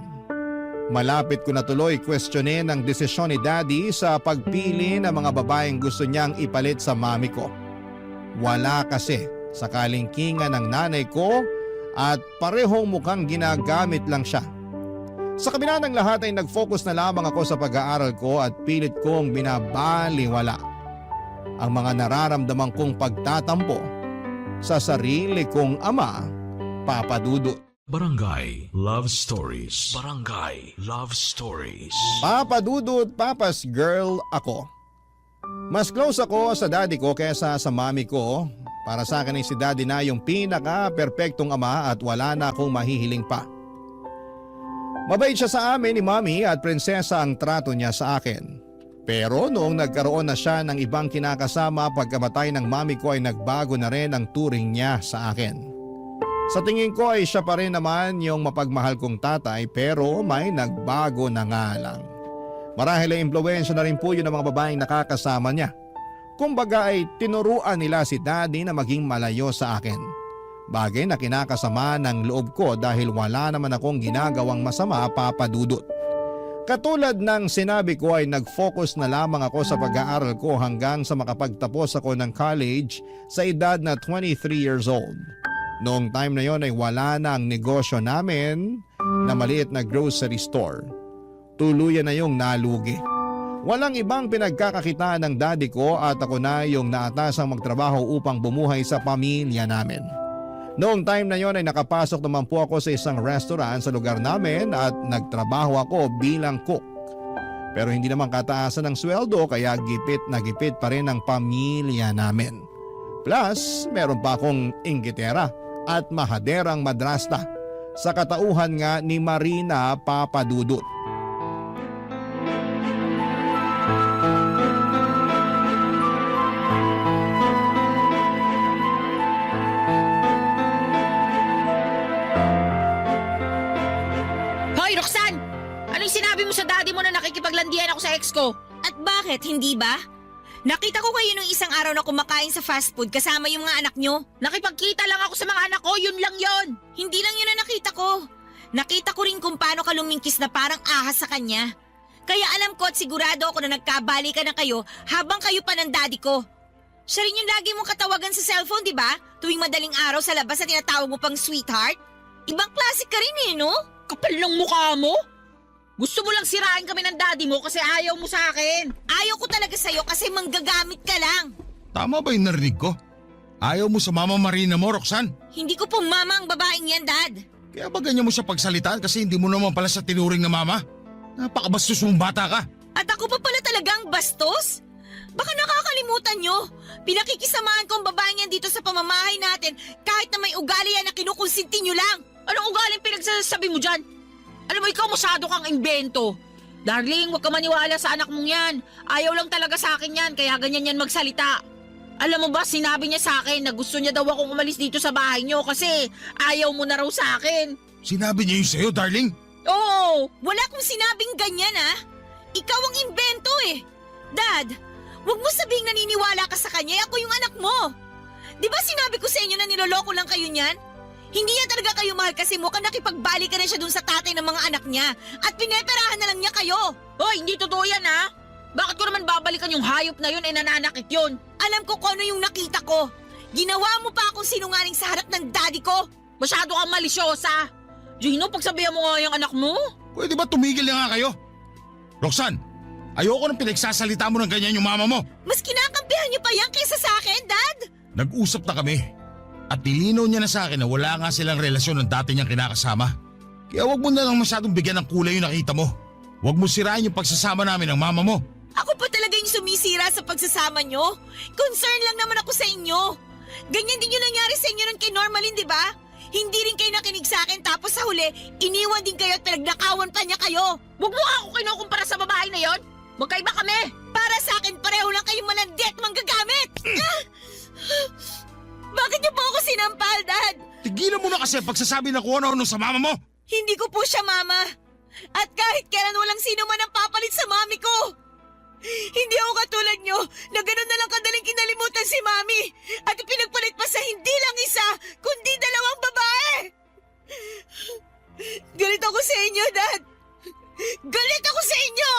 Malapit ko na tuloy questionin ang desisyon ni Daddy sa pagpili ng mga babaeng gusto niyang ipalit sa mami ko. Wala kasi sa kalingkingan ng nanay ko at parehong mukhang ginagamit lang siya. Sa kabila ng lahat ay nag-focus na lamang ako sa pag-aaral ko at pilit kong binabaliwala ang mga nararamdaman kong pagtatampo sa sarili kong ama, Papa Dudut. Barangay Love Stories. Barangay Love Stories. Papa Dudut, Papa's girl ako. Mas close ako sa daddy ko kaysa sa mami ko. Para sa akin ay si daddy na yung pinaka-perpektong ama at wala na akong mahihiling pa. Mabait siya sa amin ni mami at prinsesa ang trato niya sa akin. Pero noong nagkaroon na siya ng ibang kinakasama pagkamatay ng mami ko ay nagbago na rin ang turing niya sa akin. Sa tingin ko ay siya pa rin naman yung mapagmahal kong tatay pero may nagbago na nga lang. Marahil ay impluwensya na rin po yun ng mga babaeng nakakasama niya. Kumbaga ay tinuruan nila si daddy na maging malayo sa akin. Bagay na kinakasama ng loob ko dahil wala naman akong ginagawang masama, Papa Dudut. Katulad ng sinabi ko ay nag-focus na lamang ako sa pag-aaral ko hanggang sa makapagtapos ako ng college sa edad na 23 years old. Noong time na yon ay wala na ang negosyo namin na maliit na grocery store. Tuluyan na yung nalugi. Walang ibang pinagkakakitaan ng daddy ko at ako na yung naatasang magtrabaho upang bumuhay sa pamilya namin. Noong time na yon ay nakapasok naman po ako sa isang restaurant sa lugar namin at nagtrabaho ako bilang cook. Pero hindi naman kataasan ng sweldo kaya gipit na gipit pa rin ang pamilya namin. Plus, meron pa akong inggitera at mahaderang madrasta sa katauhan nga ni Marina, Papa Dudut. Hoy, Roxanne! Anong sinabi mo sa daddy mo na nakikipaglandian ako sa ex ko? At bakit, hindi ba? Nakita ko kayo nung isang araw na kumakain sa fast food kasama yung mga anak nyo. Nakipagkita lang ako sa mga anak ko, yun lang yon. Hindi lang yun na nakita ko. Nakita ko rin kung paano ka lumingkis na parang ahas sa kanya. Kaya alam ko at sigurado ako na nagkabalikan na kayo habang kayo pa ng daddy ko. Siya rin yung lagi mong katawagan sa cellphone, di ba? Tuwing madaling araw sa labas na tinatawag mo pang sweetheart. Ibang klase ka rin no? Kapal ng mukha mo. Gusto mo lang sirain kami ng daddy mo kasi ayaw mo sa akin. Ayaw ko talaga sa'yo kasi manggagamit ka lang. Tama ba yung narinig ko? Ayaw mo sa Mama Marina mo, Roxanne? Hindi ko po mama ang babaeng yan, Dad. Kaya ba ganyan mo siya pagsalitaan kasi hindi mo naman pala sa tinuring na mama? Napakabastos mong bata ka. At ako pa pala talagang bastos? Baka nakakalimutan nyo. Pinakikisamahan ko ang babaeng yan dito sa pamamahay natin kahit na may ugali yan na kinukonsinti nyo lang. Anong ugaling pinagsasabi mo dyan? Alam mo, ikaw masyado kang imbento. Darling, huwag ka maniwala sa anak mong yan. Ayaw lang talaga sa akin yan, kaya ganyan yan magsalita. Alam mo ba, sinabi niya sa akin na gusto niya daw akong umalis dito sa bahay niyo kasi ayaw mo na raw sa akin. Sinabi niya yun sa'yo, darling? Oo, wala kong sinabing ganyan Ikaw ang imbento Dad, huwag mo sabihing naniniwala ka sa kanya, ako yung anak mo. Di ba sinabi ko sa inyo na niloloko lang kayo niyan? Hindi niya talaga kayo mahal kasi mukhang nakipagbalikan na siya dun sa tatay ng mga anak niya at pineperahan na lang niya kayo. Hoy, hindi totoo yan Bakit ko naman babalikan yung hayop na yun nananakit yun? Alam ko kung ano yung nakita ko. Ginawa mo pa akong sinungaling sa harap ng daddy ko. Masyado kang malisyosa. Gino, pagsabihan mo nga yung anak mo. Pwede ba tumigil na nga kayo? Roxanne, ayoko nang pinagsasalita mo ng ganyan yung mama mo. Mas kinakampihan niyo pa yan kaysa sa akin, Dad. Nag-usap na kami. At nilinaw niya na sa akin na wala nga silang relasyon ng dati niyang kinakasama. Kaya wag mo na lang masyadong bigyan ng kulay yung nakita mo. Wag mo sirain yung pagsasama namin ng mama mo. Ako pa talaga yung sumisira sa pagsasama niyo. Concern lang naman ako sa inyo. Ganyan din yung nangyari sa inyo nun kay Normalin, di ba? Hindi rin kayo nakinig sa akin tapos sa huli, iniwan din kayo at pinagnakawan pa niya kayo. Huwag mo ako kinukumpara sa babae na yon. Magkaiba kami. Para sa akin, pareho lang kayong malandi at manggagamit. Bakit niyo po ako sinampal, Dad? Tigilan mo na kasi ang pagsasabi na kung ano sa mama mo. Hindi ko po siya mama. At kahit kailan walang sino man ang papalit sa mami ko. Hindi ako katulad niyo na gano'n na lang kadaling kinalimutan si mami at pinagpalit pa sa hindi lang isa, kundi dalawang babae. Galit ako sa inyo, Dad. Galit ako sa inyo.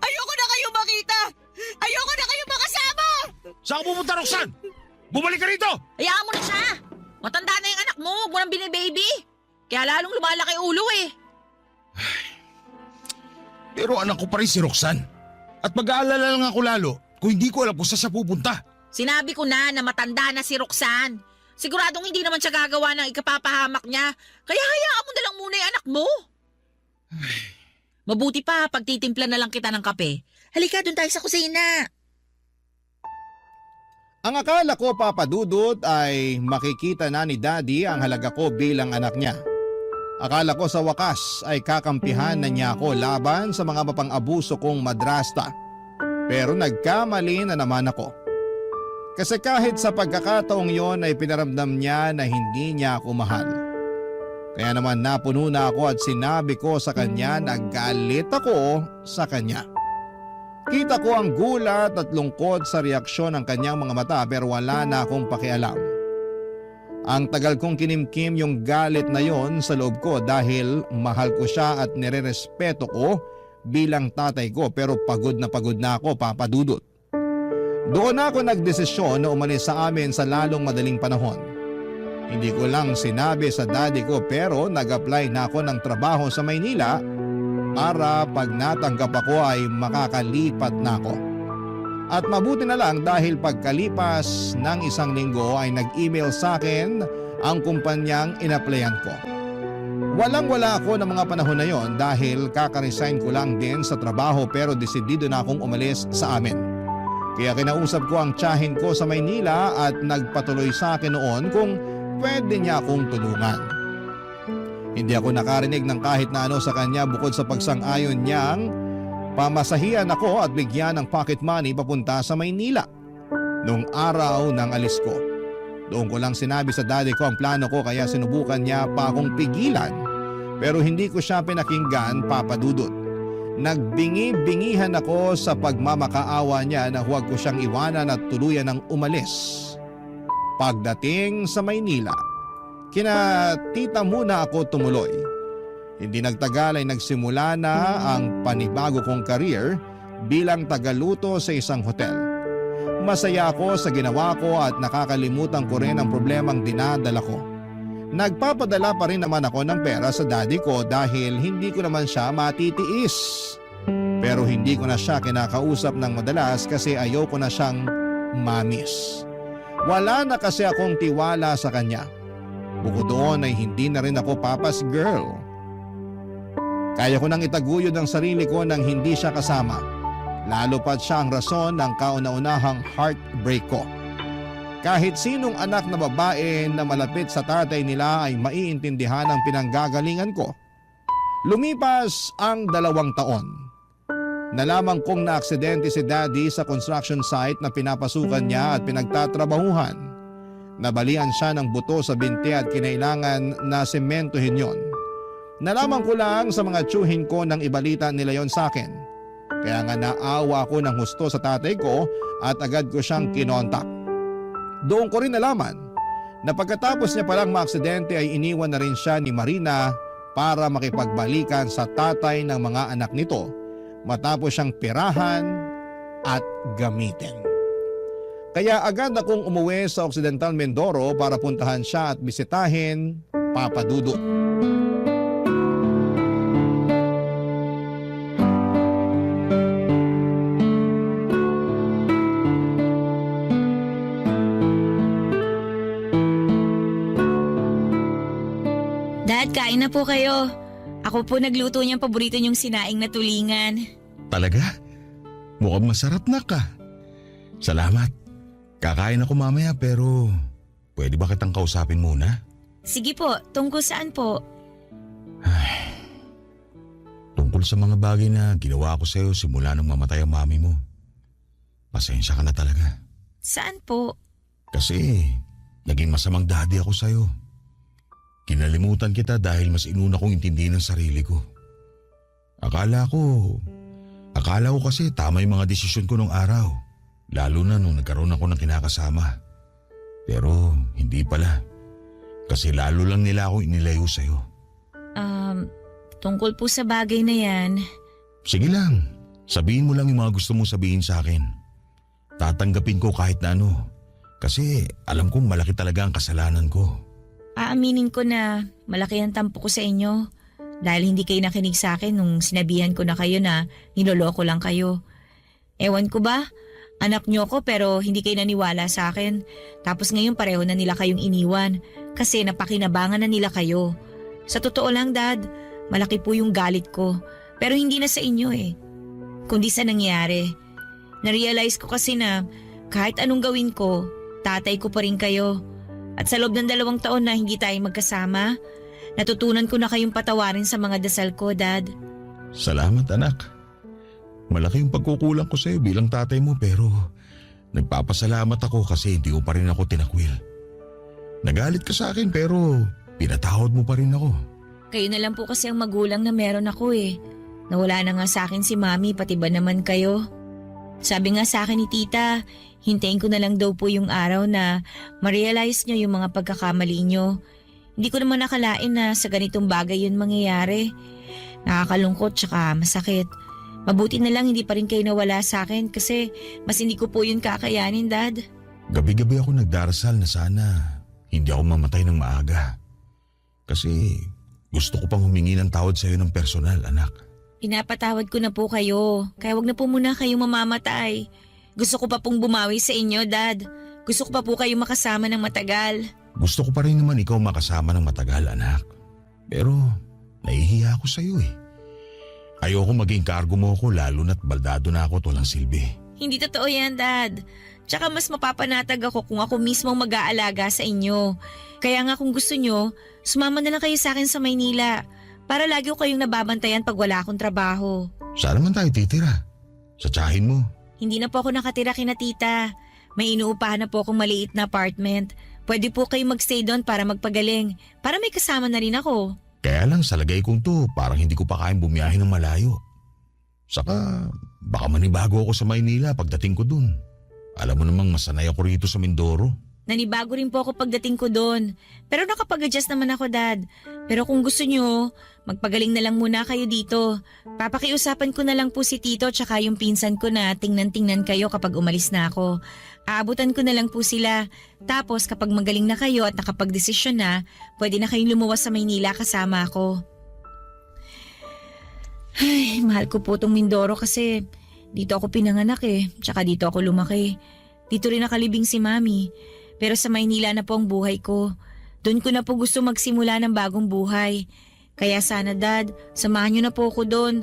Ayoko na kayo makita. Ayoko na kayo makasama. Saan ka pupunta, Roxanne? Bumalik ka rito! Hayaan mo na siya. Matanda na yung anak mo. Huwag mo nang binibaby. Kaya lalong lumalaki ulo Pero anak ko pa rin si Roxanne. At mag-aalala lang ako lalo kung hindi ko alam kung saan siya pupunta. Sinabi ko na matanda na si Roxanne. Siguradong hindi naman siya gagawa ng ikapapahamak niya. Kaya hayaan mo na lang muna yung anak mo. Mabuti pa, pagtitimpla na lang kita ng kape. Halika, doon tayo sa kusina. Ang akala ko, Papa Dudut, ay makikita na ni Daddy ang halaga ko bilang anak niya. Akala ko sa wakas ay kakampihan na niya ako laban sa mga mapang-abuso kong madrasta. Pero nagkamali na naman ako. Kasi kahit sa pagkakataong yon ay pinaramdam niya na hindi niya ako mahal. Kaya naman napuno na ako at sinabi ko sa kanya na galit ako sa kanya. Kita ko ang gulat at lungkot sa reaksyon ng kanyang mga mata pero wala na akong pakialam. Ang tagal kong kinimkim yung galit na yon sa loob ko dahil mahal ko siya at nirerespeto ko bilang tatay ko pero pagod na ako, Papa Dudut. Doon ako nagdesisyon na umalis sa amin sa lalong madaling panahon. Hindi ko lang sinabi sa daddy ko pero nag-apply na ako ng trabaho sa Maynila para pag natanggap ako ay makakalipat na ako. At mabuti na lang dahil pagkalipas ng 1 linggo ay nag-email sa akin ang kumpanyang inaplayan ko. Walang-wala ako ng mga panahon na yon dahil kakaresign ko lang din sa trabaho pero desidido na akong umalis sa amin. Kaya kinausap ko ang tiyahin ko sa Maynila at nagpatuloy sa akin noon kung pwede niya akong tulungan. Hindi ako nakarinig ng kahit na ano sa kanya bukod sa pagsang-ayon niyang pamasahihan ako at bigyan ng pocket money papunta sa Maynila. Noong araw ng alis ko, doon ko lang sinabi sa daddy ko ang plano ko kaya sinubukan niya pa akong pigilan pero hindi ko siya pinakinggan, Papa Dudut. Nagbingi-bingihan ako sa pagmamakaawa niya na huwag ko siyang iwanan at tuluyan ng umalis. Pagdating sa Maynila, kina tita muna ako tumuloy. Hindi nagtagal ay nagsimula na ang panibago kong career bilang tagaluto sa isang hotel. Masaya ako sa ginawa ko at nakakalimutan ko rin ang problemang dinadala ko. Nagpapadala pa rin naman ako ng pera sa daddy ko dahil hindi ko naman siya matitiis. Pero hindi ko na siya kinakausap ng madalas kasi ayoko na siyang mamis. Wala na kasi akong tiwala sa kanya. Bukod doon ay hindi na rin ako papa's girl. Kaya ko nang itaguyod ang sarili ko nang hindi siya kasama. Lalo pat siya ang rason ng kauna-unahang heartbreak ko. Kahit sinong anak na babae na malapit sa tatay nila ay maiintindihan ang pinanggagalingan ko. Lumipas ang 2 taon. Nalaman kong naaksidente si daddy sa construction site na pinapasukan niya at pinagtatrabahuhan. Nabalian siya ng buto sa binti at kinailangan na sementohin yon. Nalaman ko lang sa mga tsuhin ko nang ibalita nila yon sa akin. Kaya nga naawa ako ng husto sa tatay ko at agad ko siyang kinontak. Doon ko rin nalaman na pagkatapos niya palang maaksidente ay iniwan na rin siya ni Marina para makipagbalikan sa tatay ng mga anak nito matapos siyang pirahan at gamitin. Kaya agad akong umuwi sa Occidental Mindoro para puntahan siya at bisitahin Papa Dudut. Dad, kain na po kayo. Ako po nagluto niyang paborito niyong sinaing na tulingan. Talaga? Mukhang masarap na ka. Salamat. Kakain ako mamaya pero pwede ba kitang kausapin muna? Sige po, tungkol saan po? Tungkol sa mga bagay na ginawa ko sa'yo simula nung mamatay ang mami mo. Pasensya ka na talaga. Saan po? Kasi naging masamang daddy ako sa'yo. Kinalimutan kita dahil mas inuna kong intindihin ang sarili ko. Akala ko kasi tama yung mga desisyon ko nung araw. Lalo na nung nagkaroon ako ng kinakasama. Pero hindi pala. Kasi lalo lang nila ako inilayo sa'yo. Tungkol po sa bagay na yan. Sige lang. Sabihin mo lang yung mga gusto mong sabihin sa akin. Tatanggapin ko kahit na ano. Kasi alam kong malaki talaga ang kasalanan ko. Aaminin ko na malaki ang tampo ko sa inyo. Dahil hindi kayo nakinig sa akin nung sinabihan ko na kayo na niloloko lang kayo. Ewan ko ba? Anak niyo ko pero hindi kayo naniwala sa akin. Tapos ngayon pareho na nila kayong iniwan kasi napakinabangan na nila kayo. Sa totoo lang, Dad, malaki po yung galit ko. Pero hindi na sa inyo kundi sa nangyari. Narealize ko kasi na kahit anong gawin ko, tatay ko pa rin kayo. At sa loob ng 2 taon na hindi tayo magkasama, natutunan ko na kayong patawarin sa mga dasal ko, Dad. Salamat, anak. Malaki yung pagkukulang ko sa'yo bilang tatay mo pero nagpapasalamat ako kasi hindi ko pa rin ako tinakwil. Nagalit ka sa akin pero pinatawad mo pa rin ako. Kayo na lang po kasi ang magulang na meron ako Nawala na nga sa akin si Mami, pati ba naman kayo? Sabi nga sa akin ni Tita, hintayin ko na lang daw po yung araw na ma-realize nyo yung mga pagkakamali nyo. Hindi ko naman nakalain na sa ganitong bagay yun mangyayari. Nakakalungkot tsaka masakit. Mabuti na lang hindi pa rin kayo nawala sa akin kasi mas hindi ko po yun kakayanin, Dad. Gabi-gabi ako nagdarasal na sana hindi ako mamatay ng maaga. Kasi gusto ko pang humingi ng tawad sa'yo ng personal, anak. Pinapatawad ko na po kayo, kaya wag na po muna kayong mamamatay. Gusto ko pa pong bumawi sa inyo, Dad. Gusto ko pa po kayo makasama ng matagal. Gusto ko pa rin naman ikaw makasama ng matagal, anak. Pero nahihiya ako sa'yo Ayoko maging kargo mo ako lalo na't baldado na ako at walang silbi. Hindi totoo yan, Dad. Tsaka mas mapapanatag ako kung ako mismo mag-aalaga sa inyo. Kaya nga kung gusto nyo, sumama na lang kayo sa akin sa Maynila para lagi ko kayong nababantayan pag wala akong trabaho. Saan naman tayo titira? Sa tsahin mo? Hindi na po ako nakatira kina Tita. May inuupahan na po akong maliit na apartment. Pwede po kayo magstay doon para magpagaling. Para may kasama na rin ako. Kaya lang sa lagay kong to, parang hindi ko pa kayang bumiyahe ng malayo. Saka baka manibago ako sa Maynila pagdating ko dun. Alam mo namang masanay ako rito sa Mindoro. Nanibago rin po ako pagdating ko doon. Pero nakapag-adjust naman ako, Dad. Pero kung gusto nyo, magpagaling na lang muna kayo dito. Papakiusapan ko na lang po si Tito tsaka yung pinsan ko na tingnan-tingnan kayo kapag umalis na ako. Aabutan ko na lang po sila. Tapos kapag magaling na kayo at nakapag-desisyon na, pwede na kayong lumuwas sa Maynila kasama ako. Ay, mahal ko po tong Mindoro kasi dito ako pinanganak tsaka dito ako lumaki. Dito rin nakalibing si Mami. Pero sa Maynila na po ang buhay ko. Doon ko na po gusto magsimula ng bagong buhay. Kaya sana, Dad, samahan niyo na po ako doon.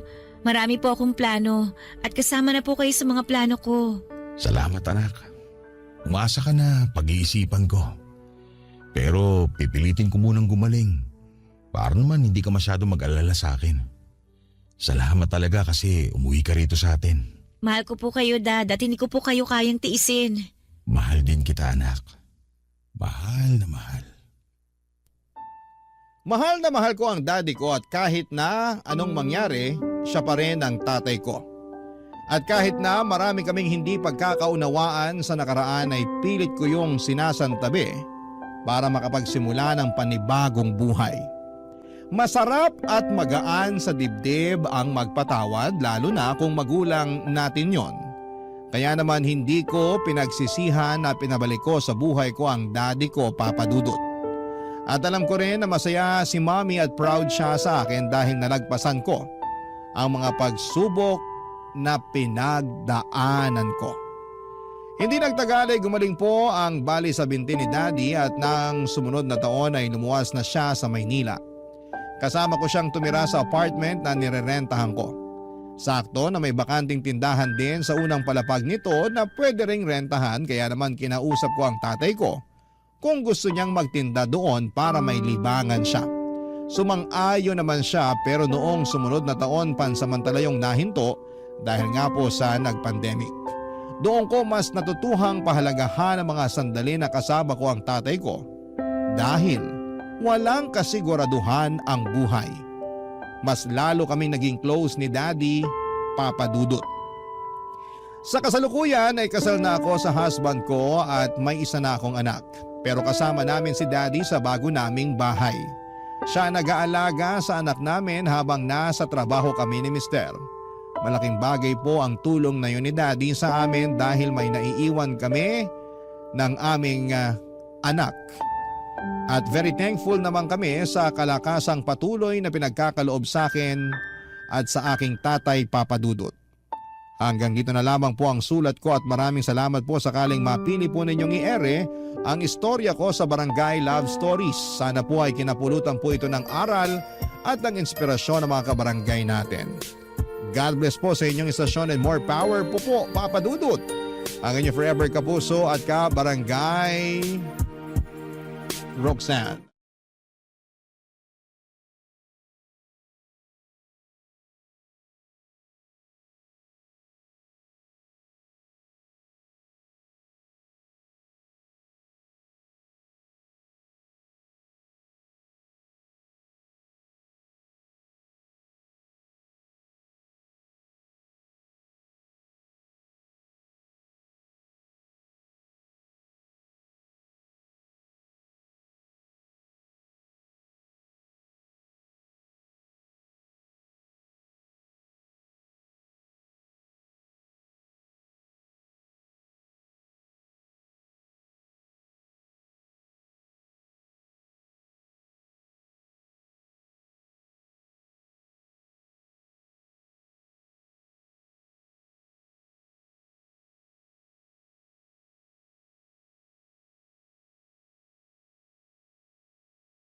Marami po akong plano at kasama na po kayo sa mga plano ko. Salamat anak. Umasa ka na, pag-iisipan ko. Pero pipilitin ko munang gumaling. Para naman hindi ka masyado mag-alala sa akin. Salamat talaga kasi umuwi ka rito sa atin. Mahal ko po kayo, Dad, at hindi ko po kayo kayang tiisin. Mahal din kita anak. Mahal na mahal. Mahal na mahal ko ang daddy ko at kahit na anong mangyari, siya pa rin ang tatay ko. At kahit na marami kaming hindi pagkakaunawaan sa nakaraan ay pilit ko yung sinasantabi para makapagsimula ng panibagong buhay. Masarap at magaan sa dibdib ang magpatawad lalo na kung magulang natin yon. Kaya naman hindi ko pinagsisihan na pinabalik ko sa buhay ko ang daddy ko, Papa Dudut. At alam ko rin na masaya si Mommy at proud siya sa akin dahil nalagpasan ko ang mga pagsubok na pinagdaanan ko. Hindi nagtagal ay gumaling po ang bali sa binti ni Daddy at nang sumunod na taon ay lumuwas na siya sa Maynila. Kasama ko siyang tumira sa apartment na nirerentahan ko. Sakto na may bakanting tindahan din sa unang palapag nito na pwede ring rentahan kaya naman kinausap ko ang tatay ko kung gusto niyang magtinda doon para may libangan siya. Sumang-ayon naman siya pero noong sumunod na taon pansamantala yung nahinto dahil nga po sa nagpandemic. Doon ko mas natutuhang pahalagahan ang mga sandali na kasama ko ang tatay ko dahil walang kasiguraduhan ang buhay. Mas lalo kaming naging close ni Daddy, Papa Dudut. Sa kasalukuyan ay kasal na ako sa husband ko at may isa na akong anak. Pero kasama namin si Daddy sa bago naming bahay. Siya nag-aalaga sa anak namin habang nasa trabaho kami ni Mister. Malaking bagay po ang tulong na yun ni Daddy sa amin dahil may naiiwan kami ng aming anak. At very thankful naman kami sa kalakasang patuloy na pinagkakaloob sa akin at sa aking tatay, Papa Dudut. Hanggang dito na lamang po ang sulat ko at maraming salamat po sakaling mapili po ninyong i-ere ang istorya ko sa Barangay Love Stories. Sana po ay kinapulutan po ito ng aral at ng inspirasyon ng mga kabarangay natin. God bless po sa inyong istasyon and more power po Papa Dudut. Ang inyong forever kapuso at kabarangay Roxanne.